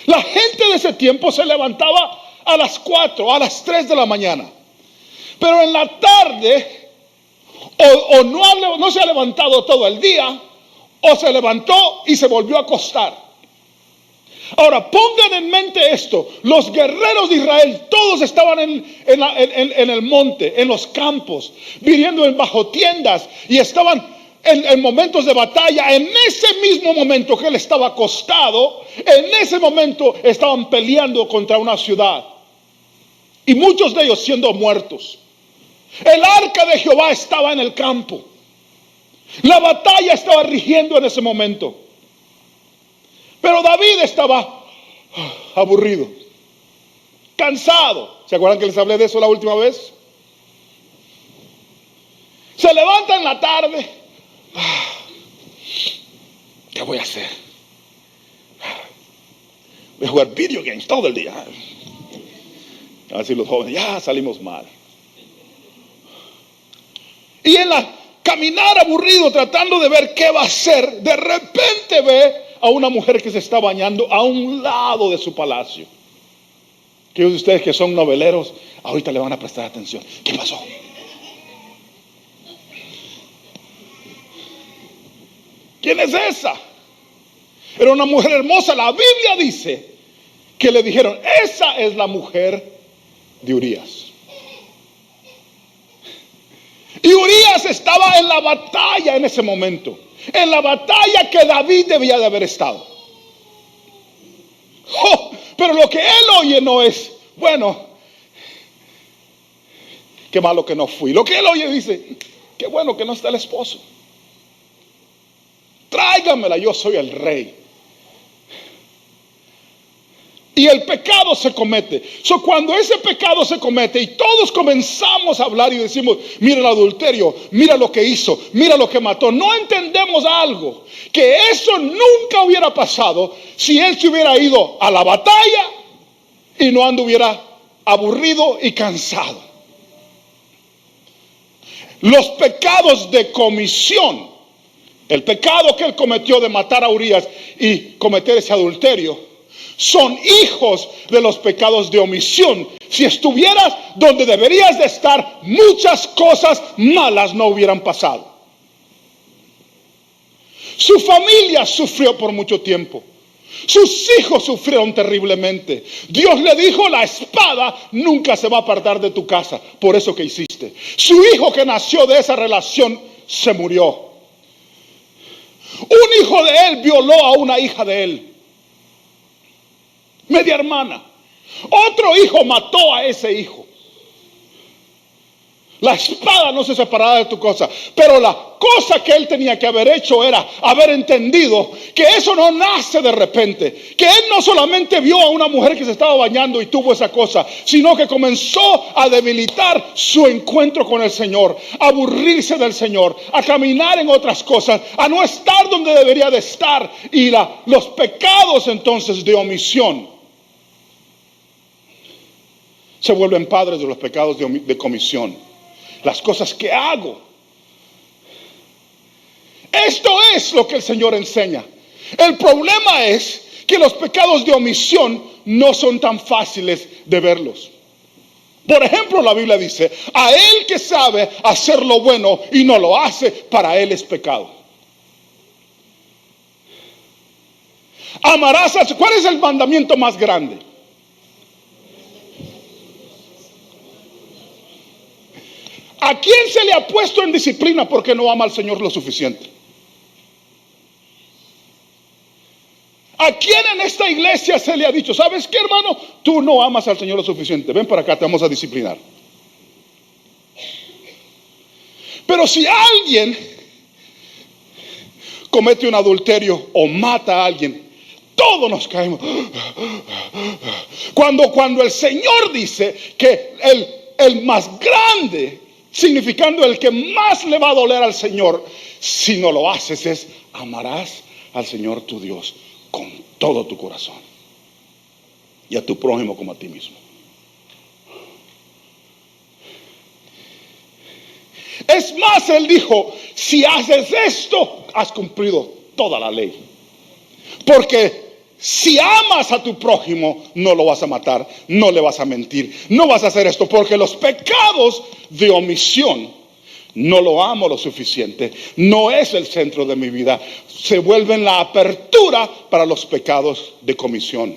La gente de ese tiempo se levantaba a las 4, a las 3 de la mañana. Pero en la tarde, o no se ha levantado todo el día, o se levantó y se volvió a acostar. Ahora, pongan en mente esto. Los guerreros de Israel, todos estaban en el monte, en los campos, viviendo bajo tiendas, y estaban en momentos de batalla. En ese mismo momento que él estaba acostado, en ese momento estaban peleando contra una ciudad, y muchos de ellos siendo muertos. El arca de Jehová estaba en el campo. La batalla estaba rigiendo en ese momento. Pero David estaba aburrido, cansado. ¿Se acuerdan que les hablé de eso la última vez? Se levanta en la tarde. ¿Qué voy a hacer? Voy a jugar video games todo el día. Así los jóvenes, ya salimos mal. Y en la caminar aburrido, tratando de ver qué va a hacer, de repente ve a una mujer que se está bañando a un lado de su palacio. Aquellos de ustedes que son noveleros, ahorita le van a prestar atención. ¿Qué pasó? ¿Quién es esa? Era una mujer hermosa. La Biblia dice que le dijeron: esa es la mujer de Urías. Y Urías estaba en la batalla en ese momento, en la batalla que David debía de haber estado. Pero lo que él oye no es: bueno, qué malo que no fui. Lo que él oye dice: qué bueno que no está el esposo. Tráigamela, yo soy el rey. Y el pecado se comete. Cuando ese pecado se comete y todos comenzamos a hablar y decimos: mira el adulterio, mira lo que hizo, mira lo que mató, no entendemos algo, que eso nunca hubiera pasado si él se hubiera ido a la batalla y no anduviera aburrido y cansado. Los pecados de comisión, el pecado que él cometió de matar a Urías y cometer ese adulterio, son hijos de los pecados de omisión. Si estuvieras donde deberías de estar, muchas cosas malas no hubieran pasado. Su familia sufrió por mucho tiempo. Sus hijos sufrieron terriblemente. Dios le dijo: la espada nunca se va a apartar de tu casa por eso que hiciste. Su hijo que nació de esa relación se murió. Un hijo de él violó a una hija de él, media hermana. Otro hijo mató a ese hijo. La espada no se separará de tu cosa. Pero la cosa que él tenía que haber hecho era haber entendido que eso no nace de repente. Que él no solamente vio a una mujer que se estaba bañando y tuvo esa cosa, sino que comenzó a debilitar su encuentro con el Señor, a aburrirse del Señor, a caminar en otras cosas, a no estar donde debería de estar. Y los pecados entonces de omisión se vuelven padres de los pecados de comisión. Las cosas que hago. Esto es lo que el Señor enseña. El problema es que los pecados de omisión no son tan fáciles de verlos. Por ejemplo, la Biblia dice: a él que sabe hacer lo bueno y no lo hace, para él es pecado. Amarás a... ¿Cuál es el mandamiento más grande? ¿A quién se le ha puesto en disciplina porque no ama al Señor lo suficiente? ¿A quién en esta iglesia se le ha dicho, sabes qué, hermano? Tú no amas al Señor lo suficiente. Ven para acá, te vamos a disciplinar. Pero si alguien comete un adulterio o mata a alguien, todos nos caemos. Cuando el Señor dice que el más grande, significando el que más le va a doler al Señor, si no lo haces, es amarás al Señor tu Dios con todo tu corazón y a tu prójimo como a ti mismo. Es más, Él dijo, si haces esto, has cumplido toda la ley. Porque si amas a tu prójimo, no lo vas a matar, no le vas a mentir, no vas a hacer esto, porque los pecados de omisión, no lo amo lo suficiente, no es el centro de mi vida, se vuelven la apertura para los pecados de comisión.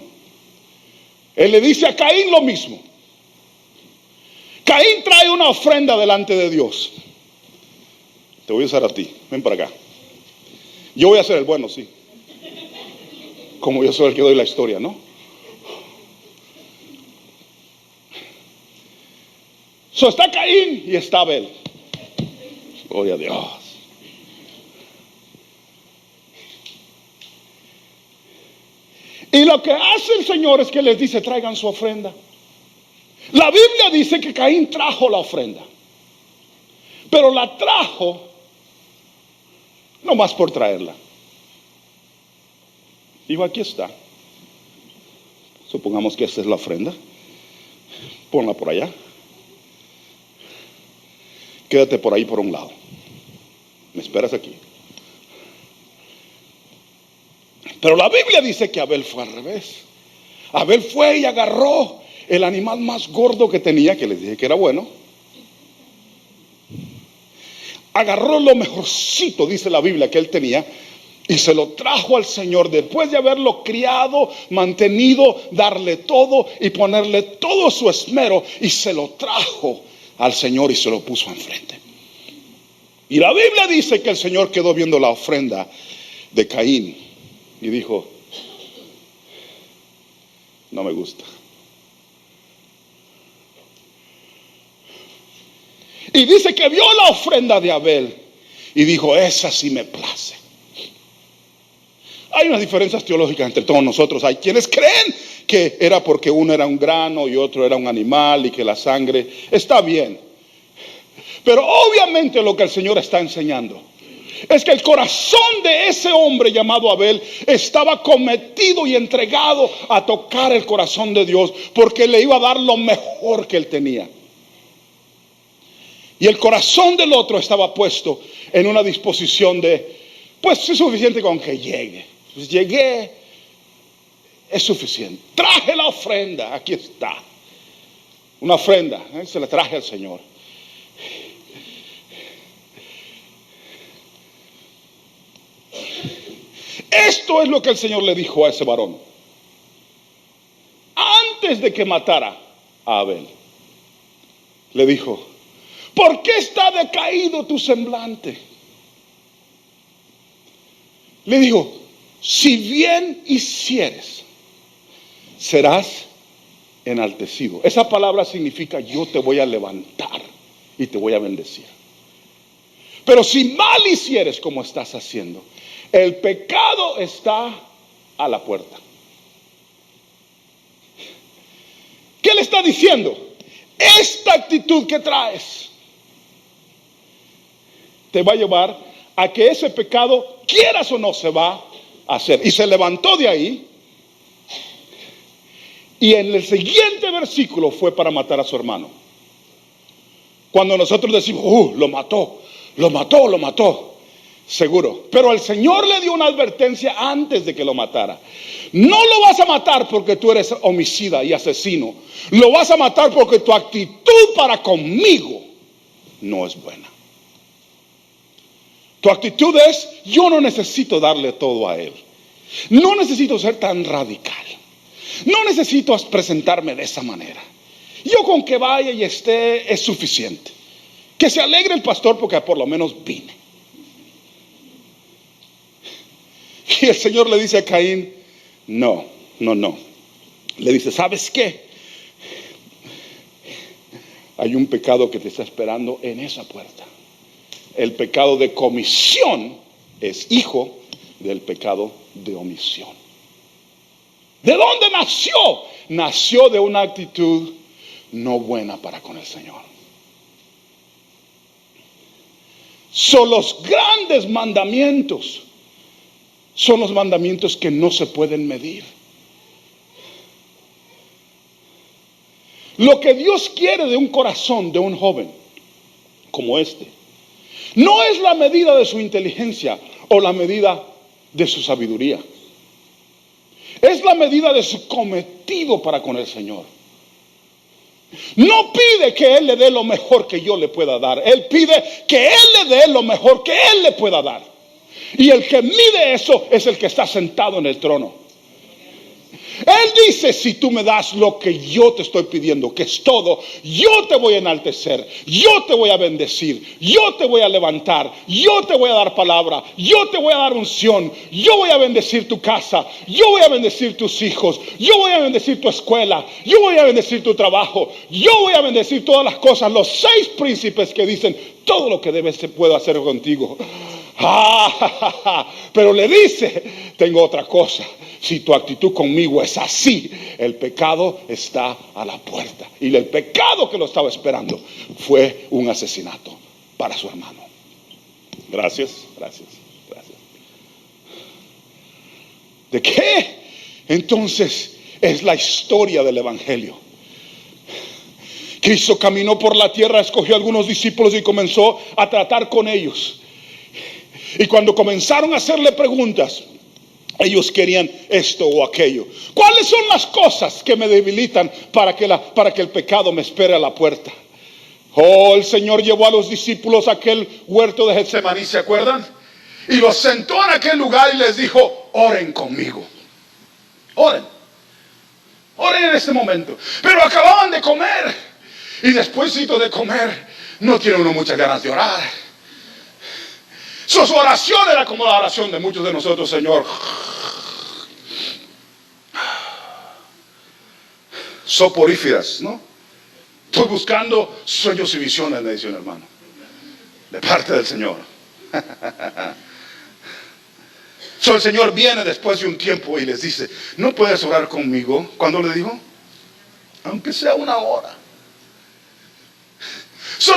Él le dice a Caín lo mismo. Caín trae una ofrenda delante de Dios. Te voy a usar a ti, ven para acá. Yo voy a ser el bueno, sí. Como yo soy el que doy la historia, ¿no? Está Caín y está Abel. Gloria a Dios. Y lo que hace el Señor es que les dice, traigan su ofrenda. La Biblia dice que Caín trajo la ofrenda, pero la trajo no más por traerla. Dijo, aquí está. Supongamos que esta es la ofrenda. Ponla por allá. Quédate por ahí por un lado. Me esperas aquí. Pero la Biblia dice que Abel fue al revés. Abel fue y agarró el animal más gordo que tenía, que les dije que era bueno. Agarró lo mejorcito, dice la Biblia, que él tenía, y se lo trajo al Señor después de haberlo criado, mantenido, darle todo y ponerle todo su esmero, y se lo trajo al Señor y se lo puso enfrente. Y la Biblia dice que el Señor quedó viendo la ofrenda de Caín y dijo, no me gusta. Y dice que vio la ofrenda de Abel y dijo, esa sí me place. Hay unas diferencias teológicas entre todos nosotros. Hay quienes creen que era porque uno era un grano y otro era un animal y que la sangre está bien. Pero obviamente lo que el Señor está enseñando es que el corazón de ese hombre llamado Abel estaba cometido y entregado a tocar el corazón de Dios, porque le iba a dar lo mejor que él tenía. Y el corazón del otro estaba puesto en una disposición de, pues es suficiente con que llegue. Pues llegué, es suficiente. Traje la ofrenda, aquí está. Una ofrenda, se la traje al Señor. Esto es lo que el Señor le dijo a ese varón antes de que matara a Abel. Le dijo, ¿por qué está decaído tu semblante? Le dijo, si bien hicieres, serás enaltecido. Esa palabra significa yo te voy a levantar y te voy a bendecir. Pero si mal hicieres como estás haciendo, el pecado está a la puerta. ¿Qué le está diciendo? Esta actitud que traes te va a llevar a que ese pecado, quieras o no, se va a hacer. Y se levantó de ahí, y en el siguiente versículo fue para matar a su hermano. Cuando nosotros decimos, lo mató, seguro. Pero el Señor le dio una advertencia antes de que lo matara. No lo vas a matar porque tú eres homicida y asesino. Lo vas a matar porque tu actitud para conmigo no es buena. Tu actitud es, yo no necesito darle todo a él. No necesito ser tan radical. No necesito presentarme de esa manera. Yo con que vaya y esté es suficiente. Que se alegre el pastor porque por lo menos vine. Y el Señor le dice a Caín, No. Le dice, ¿sabes qué? Hay un pecado que te está esperando en esa puerta. El pecado de comisión es hijo del pecado de omisión. ¿De dónde nació? Nació de una actitud no buena para con el Señor. Son los grandes mandamientos. Son los mandamientos que no se pueden medir. Lo que Dios quiere de un corazón de un joven como este no es la medida de su inteligencia o la medida de su sabiduría. Es la medida de su cometido para con el Señor. No pide que Él le dé lo mejor que yo le pueda dar. Él pide que Él le dé lo mejor que Él le pueda dar. Y el que mide eso es el que está sentado en el trono. Él dice, si tú me das lo que yo te estoy pidiendo, que es todo, yo te voy a enaltecer, yo te voy a bendecir, yo te voy a levantar, yo te voy a dar palabra, yo te voy a dar unción, yo voy a bendecir tu casa, yo voy a bendecir tus hijos, yo voy a bendecir tu escuela, yo voy a bendecir tu trabajo, yo voy a bendecir todas las cosas, los 6 príncipes que dicen, todo lo que debes se puede hacer contigo. Pero le dice, tengo otra cosa. Si tu actitud conmigo es así, el pecado está a la puerta. Y el pecado que lo estaba esperando fue un asesinato para su hermano. Gracias. ¿De qué? Entonces es la historia del Evangelio. Cristo caminó por la tierra, escogió a algunos discípulos y comenzó a tratar con ellos. Y cuando comenzaron a hacerle preguntas, ellos querían esto o aquello. ¿Cuáles son las cosas que me debilitan para que el pecado me espere a la puerta? Oh, el Señor llevó a los discípulos a aquel huerto de Getsemaní, ¿se acuerdan? Y los sentó en aquel lugar y les dijo, oren conmigo. Oren en este momento. Pero acababan de comer. Y despuésito de comer, no tiene uno muchas ganas de orar. Su oración era como la oración de muchos de nosotros, Señor. Soporíferas, ¿no? Estoy buscando sueños y visiones, me dice un hermano, de parte del Señor. El Señor viene después de un tiempo y les dice, ¿no puedes orar conmigo? ¿Cuándo le dijo? Aunque sea 1 hora.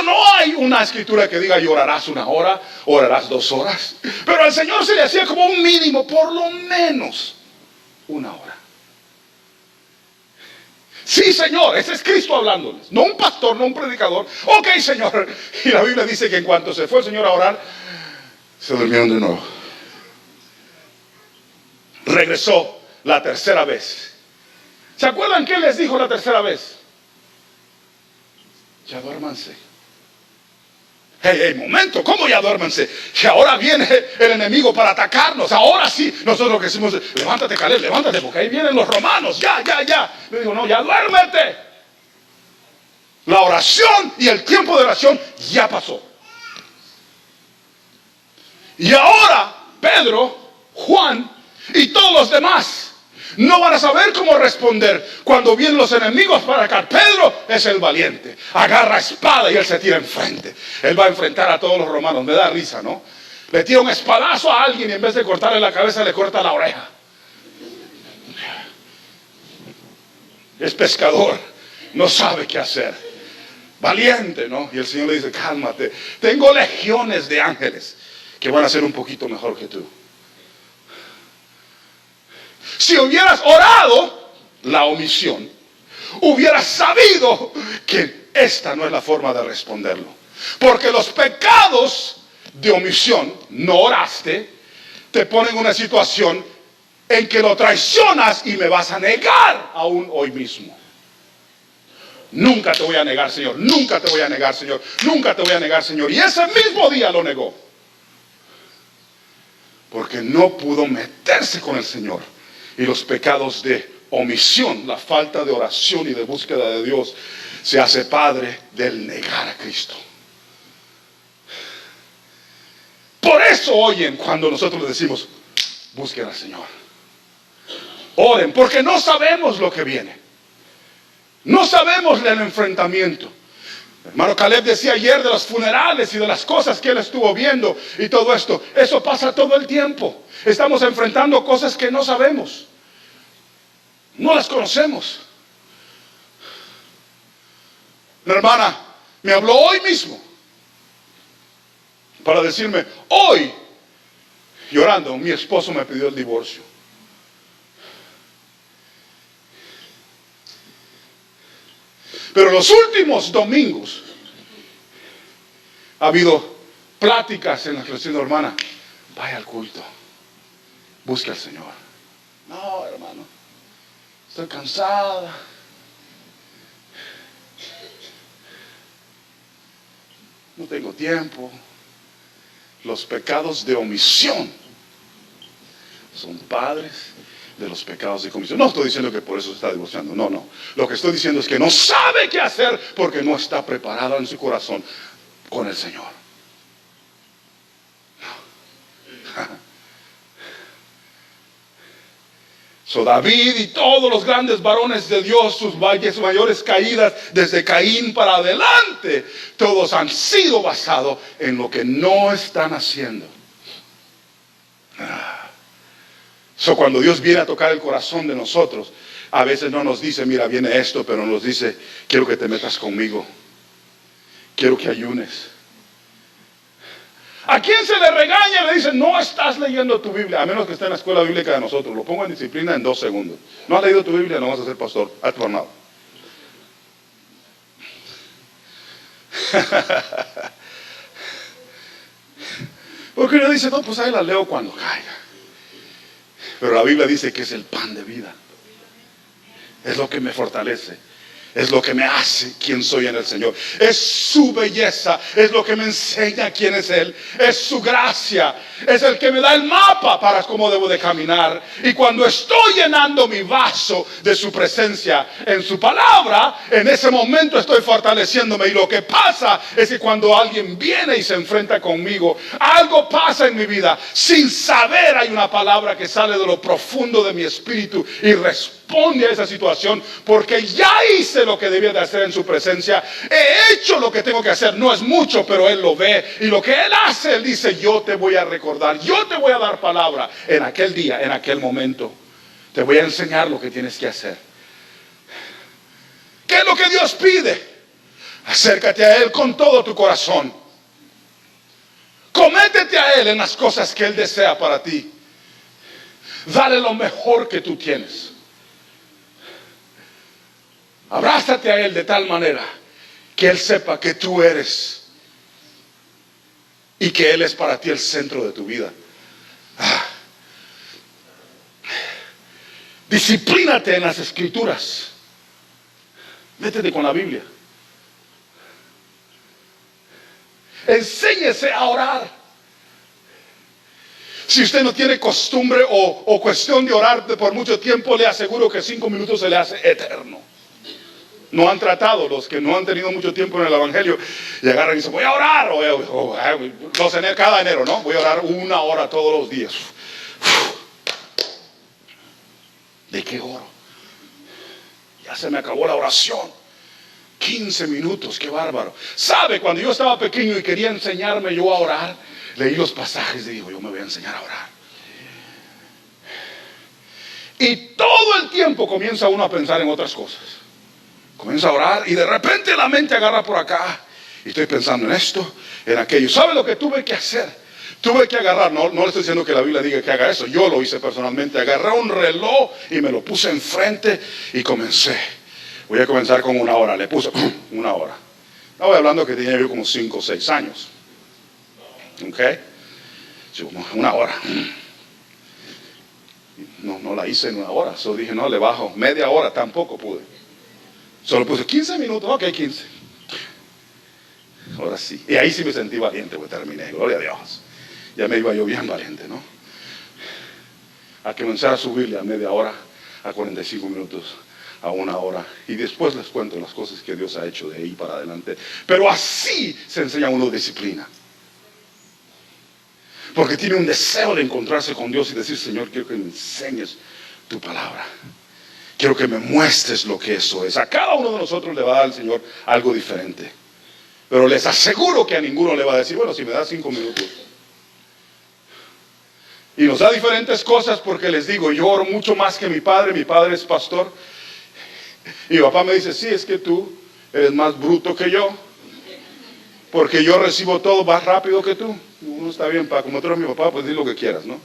No hay una escritura que diga llorarás 1 hora, orarás 2 horas. Pero al Señor se le hacía como un mínimo, por lo menos 1 hora. Sí, Señor, ese es Cristo hablándoles, no un pastor, no un predicador. Ok, Señor. Y la Biblia dice que en cuanto se fue el Señor a orar, se durmieron de nuevo. Regresó la tercera vez. ¿Se acuerdan qué les dijo la tercera vez? Ya duérmanse. Hey, momento, ¿cómo ya duérmanse? Que ahora viene el enemigo para atacarnos. Ahora sí, nosotros lo que decimos es, levántate, Caleb, levántate, porque ahí vienen los romanos. Ya. Le digo, no, ya duérmete. La oración y el tiempo de oración ya pasó. Y ahora Pedro, Juan y todos los demás no van a saber cómo responder cuando vienen los enemigos para acá. Pedro es el valiente, agarra espada y él se tira enfrente. Él va a enfrentar a todos los romanos. Me da risa, ¿no? Le tira un espadazo a alguien y en vez de cortarle la cabeza le corta la oreja. Es pescador, no sabe qué hacer. Valiente, ¿no? Y el Señor le dice, cálmate, tengo legiones de ángeles que van a ser un poquito mejor que tú. Si hubieras orado, la omisión, hubieras sabido que esta no es la forma de responderlo. Porque los pecados de omisión, no oraste, te ponen en una situación en que lo traicionas y me vas a negar aún hoy mismo. Nunca te voy a negar, Señor, nunca te voy a negar, Señor, nunca te voy a negar, Señor. Y ese mismo día lo negó. Porque no pudo meterse con el Señor. Y los pecados de omisión, la falta de oración y de búsqueda de Dios, se hace padre del negar a Cristo. Por eso oyen cuando nosotros les decimos, busquen al Señor. Oren, porque no sabemos lo que viene. No sabemos del enfrentamiento. Hermano Caleb decía ayer de los funerales y de las cosas que él estuvo viendo y todo esto. Eso pasa todo el tiempo. Estamos enfrentando cosas que no sabemos. No las conocemos. Mi hermana me habló hoy mismo para decirme, hoy, llorando, mi esposo me pidió el divorcio. Pero los últimos domingos ha habido pláticas en la iglesia, hermana, vaya al culto, busque al Señor. No, hermano, estoy cansada. No tengo tiempo. Los pecados de omisión son padres de los pecados de comisión. No estoy diciendo que por eso se está divorciando, no. Lo que estoy diciendo es que no sabe qué hacer porque no está preparado en su corazón con el Señor. So David y todos los grandes varones de Dios, sus mayores caídas desde Caín para adelante, todos han sido basados en lo que no están haciendo. So cuando Dios viene a tocar el corazón de nosotros, a veces no nos dice, mira, viene esto, pero nos dice, quiero que te metas conmigo, quiero que ayunes. ¿A quién se le regaña? Le dice, no estás leyendo tu Biblia, a menos que esté en la escuela bíblica de nosotros. Lo pongo en disciplina en 2 segundos. No has leído tu Biblia, no vas a ser pastor. Hazte formado. Porque uno dice, no, pues ahí la leo cuando caiga. Pero la Biblia dice que es el pan de vida. Es lo que me fortalece. Es lo que me hace quien soy en el Señor. Es su belleza. Es lo que me enseña quién es Él. Es su gracia. Es el que me da el mapa para cómo debo de caminar. Y cuando estoy llenando mi vaso de su presencia en su palabra, en ese momento estoy fortaleciéndome. Y lo que pasa es que cuando alguien viene y se enfrenta conmigo, algo pasa en mi vida. Sin saber, hay una palabra que sale de lo profundo de mi espíritu y responde a esa situación, porque ya hice lo que debía de hacer en su presencia. He hecho lo que tengo que hacer. No es mucho, pero Él lo ve. Y lo que Él hace, Él dice, yo te voy a recordar, yo te voy a dar palabra en aquel día, en aquel momento. Te voy a enseñar lo que tienes que hacer. ¿Qué es lo que Dios pide? Acércate a Él con todo tu corazón. Cométete a Él en las cosas que Él desea para ti. Dale lo mejor que tú tienes. Abrázate a Él de tal manera que Él sepa que tú eres y que Él es para ti el centro de tu vida. Disciplínate en las Escrituras. Métete con la Biblia. Enséñese a orar. Si usted no tiene costumbre o cuestión de orar por mucho tiempo, le aseguro que 5 minutos se le hace eterno. No han tratado, los que no han tenido mucho tiempo en el Evangelio, y agarran y dicen, voy a orar, cada enero, ¿no? Voy a orar 1 hora todos los días. ¿De qué oro? Ya se me acabó la oración. 15 minutos, qué bárbaro. ¿Sabe? Cuando yo estaba pequeño y quería enseñarme yo a orar, leí los pasajes y digo, yo me voy a enseñar a orar. Y todo el tiempo comienza uno a pensar en otras cosas. Comienza a orar y de repente la mente agarra por acá. Y estoy pensando en esto, en aquello. ¿Sabe lo que tuve que hacer? Tuve que agarrar, no le estoy diciendo que la Biblia diga que haga eso. Yo lo hice personalmente. Agarré un reloj y me lo puse enfrente y comencé. Voy a comenzar con 1 hora. Le puse 1 hora. Estaba hablando que tenía yo como 5 o 6 años. ¿Ok? 1 hora. No la hice en 1 hora. Solo dije, no, le bajo. Media hora tampoco pude. Solo puse 15 minutos. Ok, 15. Ahora sí. Y ahí sí me sentí valiente, pues terminé. Gloria a Dios. Ya me iba yo bien valiente, ¿no? A comenzar a subirle a media hora, a 45 minutos, a 1 hora. Y después les cuento las cosas que Dios ha hecho de ahí para adelante. Pero así se enseña a uno disciplina. Porque tiene un deseo de encontrarse con Dios y decir, Señor, quiero que me enseñes tu palabra. Quiero que me muestres lo que eso es. A cada uno de nosotros le va a dar el Señor algo diferente. Pero les aseguro que a ninguno le va a decir, bueno, si me das 5 minutos. Y nos da diferentes cosas porque les digo, yo oro mucho más que mi padre es pastor. Y mi papá me dice, sí, es que tú eres más bruto que yo. Porque yo recibo todo más rápido que tú. Uno está bien, como tú eres mi papá, pues di lo que quieras, ¿no?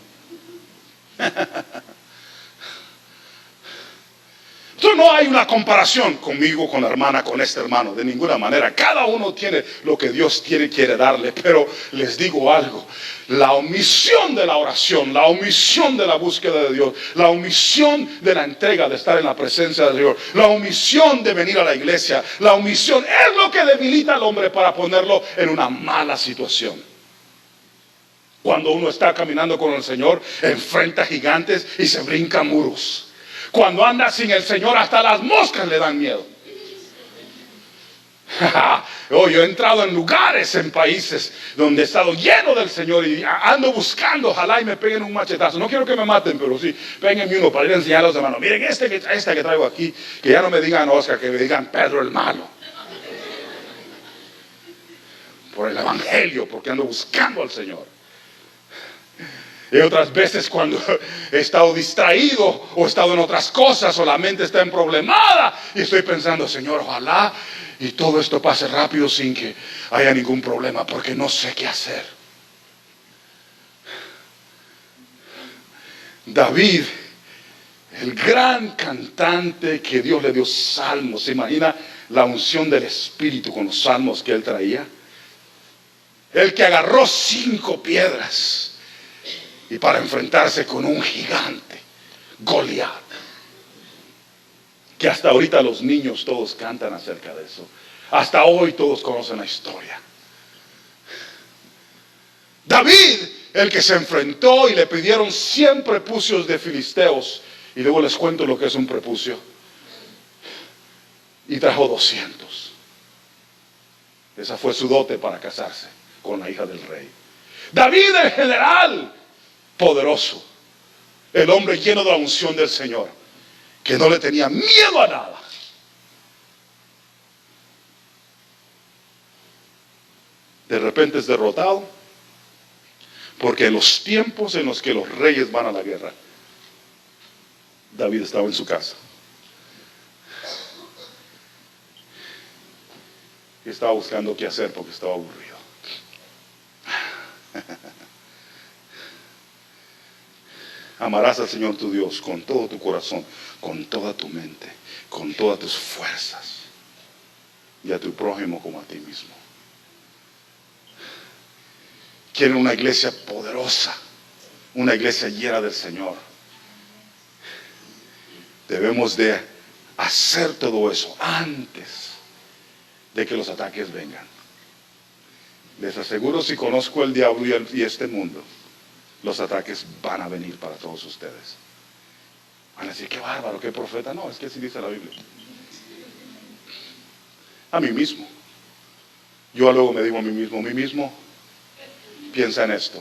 Entonces no hay una comparación conmigo, con la hermana, con este hermano, de ninguna manera. Cada uno tiene lo que Dios quiere darle, pero les digo algo. La omisión de la oración, la omisión de la búsqueda de Dios, la omisión de la entrega, de estar en la presencia de Dios, la omisión de venir a la iglesia, la omisión es lo que debilita al hombre para ponerlo en una mala situación. Cuando uno está caminando con el Señor, enfrenta gigantes y se brinca muros. Cuando anda sin el Señor, hasta las moscas le dan miedo. Yo he entrado en lugares, en países donde he estado lleno del Señor y ando buscando, ojalá y me peguen un machetazo. No quiero que me maten, pero sí, péguenme uno para ir a enseñar a los hermanos. Miren, este que traigo aquí, que ya no me digan Oscar, que me digan Pedro el malo. Por el Evangelio, porque ando buscando al Señor. Y otras veces cuando he estado distraído o he estado en otras cosas o la mente está emproblemada y estoy pensando, Señor, ojalá y todo esto pase rápido sin que haya ningún problema porque no sé qué hacer. David, el gran cantante que Dios le dio salmos, ¿se imagina la unción del Espíritu con los salmos que él traía? El que agarró 5 piedras y para enfrentarse con un gigante, Goliat, que hasta ahorita los niños todos cantan acerca de eso. Hasta hoy todos conocen la historia. David, el que se enfrentó y le pidieron 100 prepucios de filisteos, y luego les cuento lo que es un prepucio, y trajo 200. Esa fue su dote para casarse con la hija del rey. David, el general poderoso, el hombre lleno de la unción del Señor, que no le tenía miedo a nada. De repente es derrotado, porque en los tiempos en los que los reyes van a la guerra, David estaba en su casa. Y estaba buscando qué hacer porque estaba aburrido. Amarás al Señor tu Dios con todo tu corazón, con toda tu mente, con todas tus fuerzas, y a tu prójimo como a ti mismo. Quieren una iglesia poderosa, una iglesia llena del Señor. Debemos de hacer todo eso antes de que los ataques vengan. Les aseguro, si conozco el diablo y este mundo, los ataques van a venir para todos ustedes. Van a decir, qué bárbaro, qué profeta. No, es que así dice la Biblia. A mí mismo. Yo luego me digo a mí mismo, piensa en esto.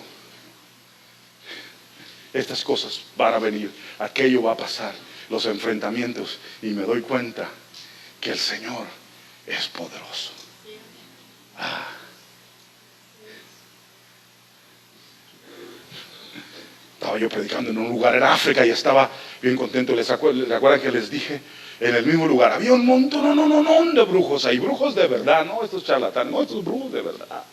Estas cosas van a venir, aquello va a pasar, los enfrentamientos, y me doy cuenta que el Señor es poderoso. Estaba yo predicando en un lugar en África y estaba bien contento. ¿Les acuerdan que les dije? En el mismo lugar había un montón de brujos ahí, brujos de verdad, no estos charlatanes, no estos brujos de verdad.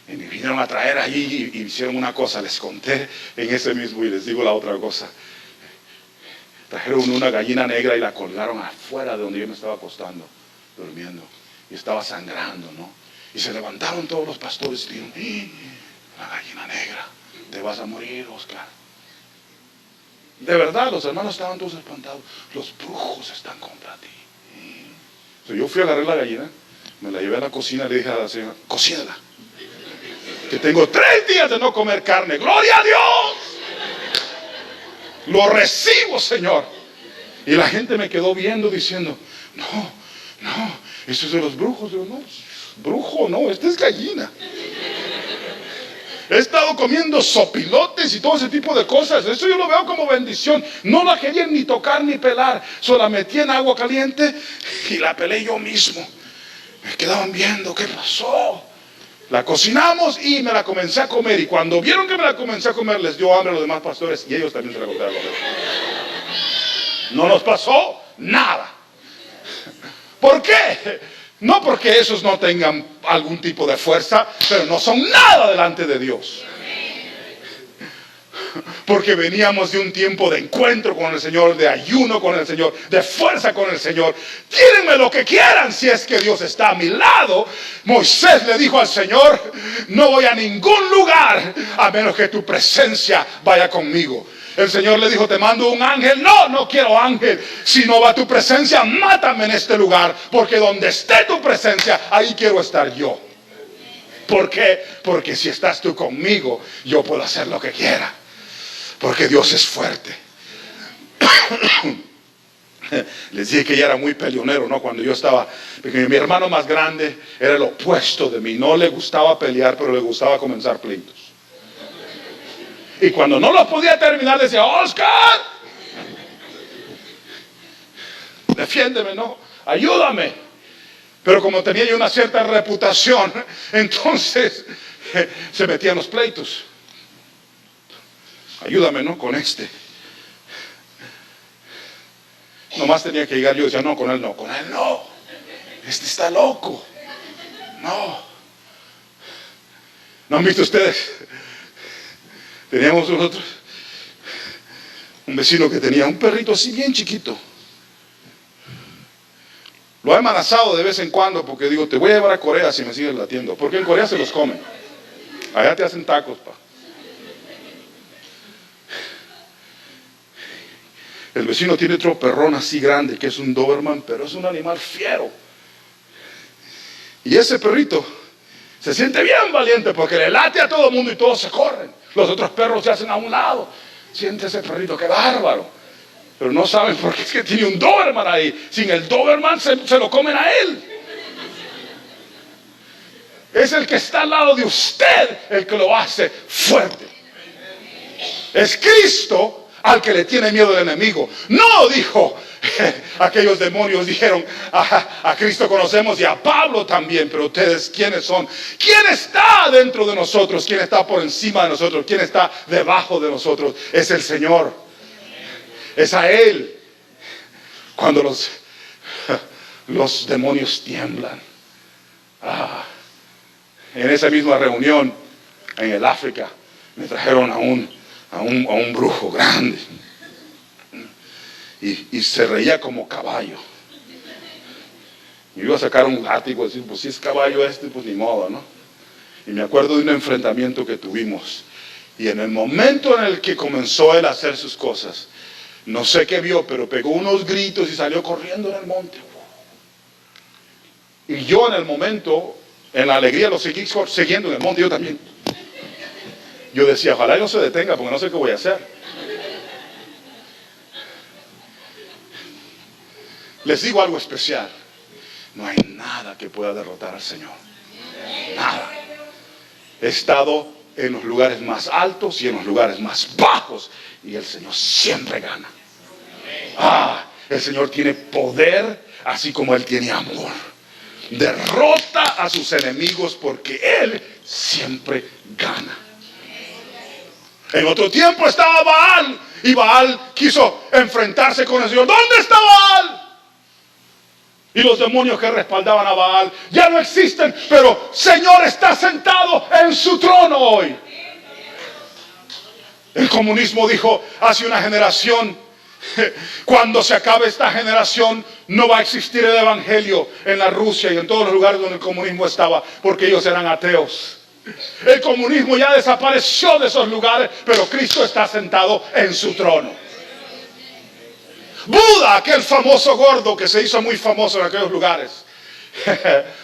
Y me vinieron a traer ahí y hicieron una cosa, les conté en ese mismo y les digo la otra cosa. Trajeron una gallina negra y la colgaron afuera de donde yo me estaba acostando, durmiendo, y estaba sangrando, ¿no? Y se levantaron todos los pastores y dijeron, la gallina negra, te vas a morir, Oscar. De verdad, los hermanos estaban todos espantados. Los brujos están contra ti. Entonces yo fui a agarrar la gallina, me la llevé a la cocina y le dije a la señora, cocínala, que tengo 3 días de no comer carne. ¡Gloria a Dios! Lo recibo, Señor. Y la gente me quedó viendo diciendo, no, eso es de los brujos. Yo, no, brujo no, esta es gallina. He estado comiendo sopilotes y todo ese tipo de cosas. Eso yo lo veo como bendición. No la querían ni tocar ni pelar. Solo la metí en agua caliente y la pelé yo mismo. Me quedaban viendo, ¿qué pasó? La cocinamos y me la comencé a comer. Y cuando vieron que me la comencé a comer, les dio hambre a los demás pastores y ellos también se la comenzaron a comer. No nos pasó nada. ¿Por qué? No porque esos no tengan algún tipo de fuerza, pero no son nada delante de Dios. Porque veníamos de un tiempo de encuentro con el Señor, de ayuno con el Señor, de fuerza con el Señor. Tírenme lo que quieran si es que Dios está a mi lado. Moisés le dijo al Señor, no voy a ningún lugar a menos que tu presencia vaya conmigo. El Señor le dijo, te mando un ángel. No, no quiero ángel. Si no va tu presencia, mátame en este lugar. Porque donde esté tu presencia, ahí quiero estar yo. ¿Por qué? Porque si estás tú conmigo, yo puedo hacer lo que quiera. Porque Dios es fuerte. Les dije que ya era muy peleonero, ¿no? Cuando yo estaba pequeño. Mi hermano más grande era el opuesto de mí. No le gustaba pelear, pero le gustaba comenzar pleitos. Y cuando no lo podía terminar, decía, Oscar, defiéndeme, ¿no? Ayúdame. Pero como tenía yo una cierta reputación, entonces se metía en los pleitos. Ayúdame, ¿no? Con este. Nomás tenía que llegar yo y decía, no, con él no, con él no. Este está loco. No. ¿No han visto ustedes? Teníamos nosotros un vecino que tenía un perrito así bien chiquito. Lo he amenazado de vez en cuando porque digo, te voy a llevar a Corea si me sigues latiendo. Porque en Corea se los comen. Allá te hacen tacos, pa. El vecino tiene otro perrón así grande que es un Doberman, pero es un animal fiero. Y ese perrito se siente bien valiente porque le late a todo el mundo y todos se corren. Los otros perros se hacen a un lado. Siente ese perrito, qué bárbaro. Pero no saben por qué es que tiene un Doberman ahí. Sin el Doberman se lo comen a él. Es el que está al lado de usted el que lo hace fuerte. Es Cristo al que le tiene miedo el enemigo. No, dijo, aquellos demonios dijeron, a Cristo conocemos y a Pablo también, pero ustedes, ¿quiénes son? ¿Quién está dentro de nosotros? ¿Quién está por encima de nosotros? ¿Quién está debajo de nosotros? Es el Señor. Es a Él. Cuando los demonios tiemblan. En esa misma reunión en el África me trajeron a un brujo grande y se reía como caballo. Yo iba a sacar un látigo y decir, pues si es caballo pues ni modo, ¿no? Y me acuerdo de un enfrentamiento que tuvimos y en el momento en el que comenzó él a hacer sus cosas, no sé qué vio, pero pegó unos gritos y salió corriendo en el monte. Y yo en el momento, en la alegría, lo seguí siguiendo en el monte, yo también. Yo decía, ojalá no se detenga porque no sé qué voy a hacer. Les digo algo especial. No hay nada que pueda derrotar al Señor. Nada. He estado en los lugares más altos y en los lugares más bajos y el Señor siempre gana. El Señor tiene poder así como Él tiene amor. Derrota a sus enemigos porque Él siempre gana. En otro tiempo estaba Baal y Baal quiso enfrentarse con el Señor. ¿Dónde está Baal? Y los demonios que respaldaban a Baal ya no existen, pero Señor está sentado en su trono hoy. El comunismo dijo hace una generación, cuando se acabe esta generación no va a existir el evangelio en la Rusia y en todos los lugares donde el comunismo estaba, porque ellos eran ateos. El comunismo ya desapareció de esos lugares, pero Cristo está sentado en su trono. Buda, aquel famoso gordo que se hizo muy famoso en aquellos lugares,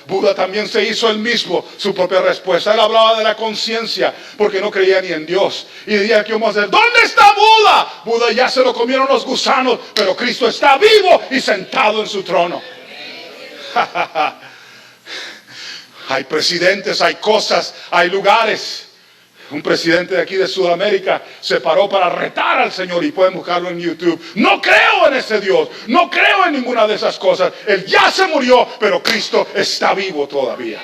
Buda también se hizo él mismo su propia respuesta. Él hablaba de la conciencia porque no creía ni en Dios. Y decía, ¿qué vamos a hacer? ¿Dónde está Buda? Buda ya se lo comieron los gusanos, pero Cristo está vivo y sentado en su trono. Hay presidentes, hay cosas, hay lugares, Un presidente de aquí de Sudamérica se paró para retar al Señor, y pueden buscarlo en YouTube. No creo en ese Dios, no creo en ninguna de esas cosas. Él ya se murió, pero Cristo está vivo todavía.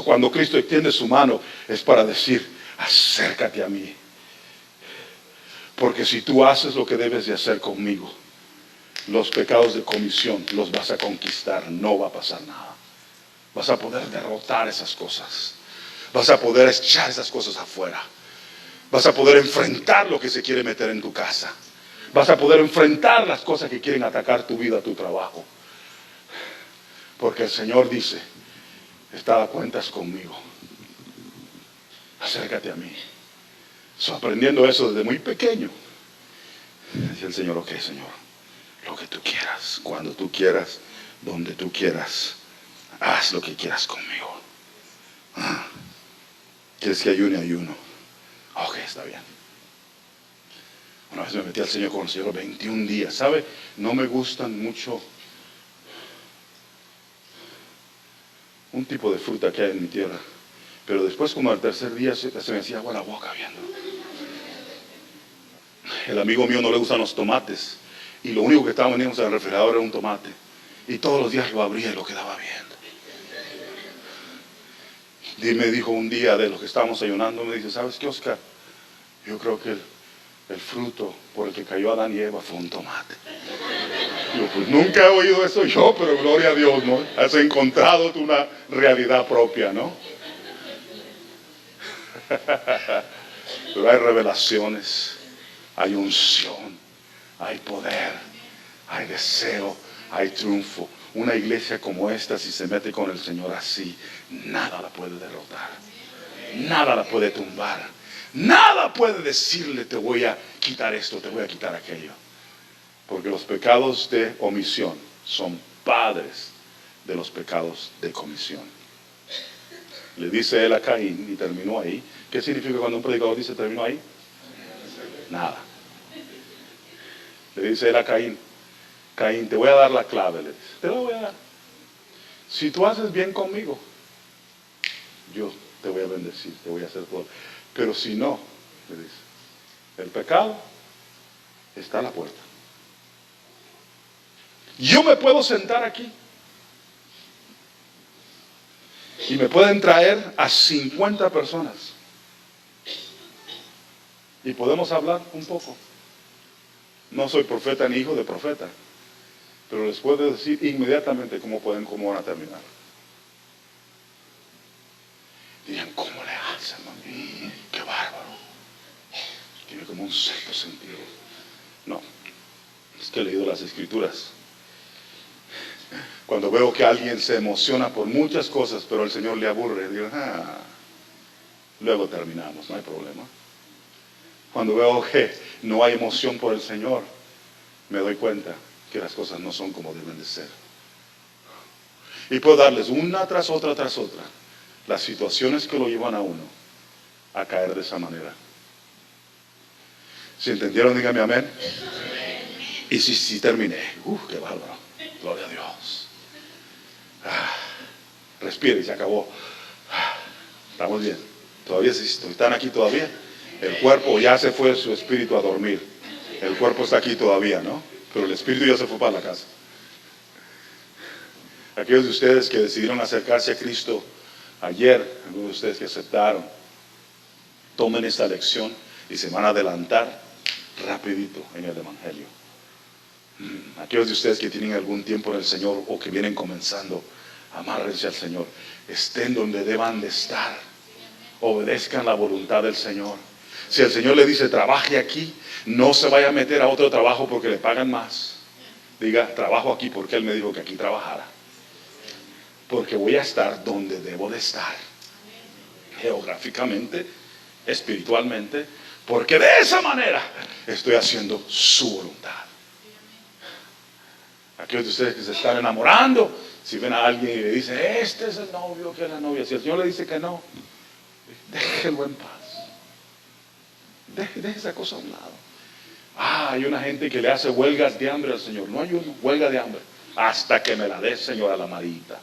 Cuando Cristo extiende su mano es para decir: acércate a mí. Porque si tú haces lo que debes de hacer conmigo, los pecados de comisión los vas a conquistar, no va a pasar nada. Vas a poder derrotar esas cosas. Vas a poder echar esas cosas afuera. Vas a poder enfrentar lo que se quiere meter en tu casa. Vas a poder enfrentar las cosas que quieren atacar tu vida, tu trabajo. Porque el Señor dice: está a cuentas conmigo. Acércate a mí. Aprendiendo eso desde muy pequeño. Dice el Señor: ok, Señor, lo que tú quieras, cuando tú quieras, donde tú quieras. Haz lo que quieras conmigo. ¿Quieres que ayune? Ayuno. Ok, está bien. Una vez me metí al Señor con el Señor 21 días. ¿Sabe? No me gustan mucho un tipo de fruta que hay en mi tierra. Pero después, como al tercer día, se me hacía agua la boca viendo. El amigo mío no le gustan los tomates. Y lo único que estaba vendiendo en el refrigerador era un tomate. Y todos los días lo abría y lo quedaba viendo. Y me dijo un día, de los que estábamos ayunando, me dice: ¿sabes qué, Oscar? Yo creo que el fruto por el que cayó Adán y Eva fue un tomate. Yo, pues nunca he oído eso yo, pero gloria a Dios, ¿no? Has encontrado tú una realidad propia, ¿no? Pero hay revelaciones, hay unción, hay poder, hay deseo, hay triunfo. Una iglesia como esta, si se mete con el Señor así, nada la puede derrotar, nada la puede tumbar, nada puede decirle: te voy a quitar esto, te voy a quitar aquello. Porque los pecados de omisión son padres de los pecados de comisión. Le dice él a Caín, y terminó ahí. ¿Qué significa cuando un predicador dice terminó ahí? Nada. Le dice él a Caín: Caín, te voy a dar la clave. Le dice: te la voy a dar. Si tú haces bien conmigo, yo te voy a bendecir, te voy a hacer todo. Pero si no, le dice, el pecado está a la puerta. Yo me puedo sentar aquí y me pueden traer a 50 personas y podemos hablar un poco. No soy profeta ni hijo de profeta, pero les puedo decir inmediatamente cómo van a terminar. Digan: ¿cómo le hacen? ¡Qué bárbaro! Tiene como un sexto sentido. No, es que he leído las Escrituras. Cuando veo que alguien se emociona por muchas cosas, pero el Señor le aburre, digo: luego terminamos, no hay problema. Cuando veo que no hay emoción por el Señor, me doy cuenta que las cosas no son como deben de ser. Y puedo darles una tras otra las situaciones que lo llevan a uno a caer de esa manera. ¿Si entendieron? Dígame amén. Y si terminé. ¡Qué bárbaro! Gloria a Dios. Respire y se acabó. Estamos bien. Todavía están aquí todavía. El cuerpo ya se fue, su espíritu a dormir. El cuerpo está aquí todavía, ¿no? Pero el espíritu ya se fue para la casa. Aquellos de ustedes que decidieron acercarse a Cristo ayer, algunos de ustedes que aceptaron, tomen esta lección y se van a adelantar rapidito en el Evangelio. Aquellos de ustedes que tienen algún tiempo en el Señor o que vienen comenzando, amárrense al Señor, estén donde deban de estar, obedezcan la voluntad del Señor. Si el Señor le dice: trabaje aquí, no se vaya a meter a otro trabajo porque le pagan más. Diga: trabajo aquí porque Él me dijo que aquí trabajara. Porque voy a estar donde debo de estar, geográficamente, espiritualmente, porque de esa manera estoy haciendo su voluntad. Aquellos de ustedes que se están enamorando, si ven a alguien y le dicen: este es el novio, que es la novia, si el Señor le dice que no, déjelo en paz. Deje esa cosa a un lado. Hay una gente que le hace huelgas de hambre al Señor. No hay una huelga de hambre hasta que me la dé, Señor, a la marita.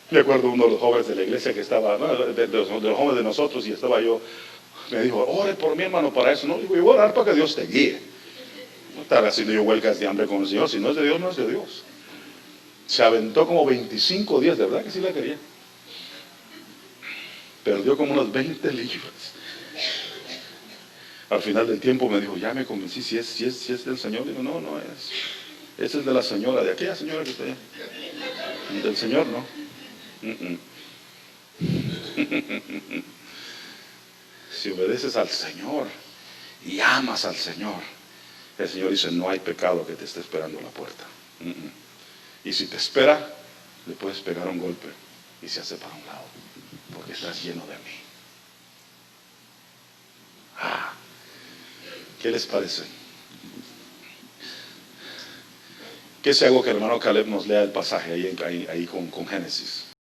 Me acuerdo uno de los jóvenes de la iglesia que estaba, ¿no? de los jóvenes de nosotros, y estaba yo, me dijo, ore por mi hermano para eso. No, digo, yo voy a orar para que Dios te guíe. No estar haciendo yo huelgas de hambre con el Señor. Si no es de Dios, no es de Dios. Se aventó como 25 días, de verdad que sí la quería. Perdió como unas 20 libras. Al final del tiempo me dijo, ya me convencí, si es del Señor. Digo, no, no es. Ese es de la señora, de aquella señora que está allá. Del Señor, no. Si obedeces al Señor y amas al Señor, el Señor dice, no hay pecado que te esté esperando a la puerta. Y si te espera, le puedes pegar un golpe y se hace para un lado, porque estás lleno de mí. ¿Qué les parece? ¿Qué si hago que el hermano Caleb nos lea el pasaje ahí con Génesis?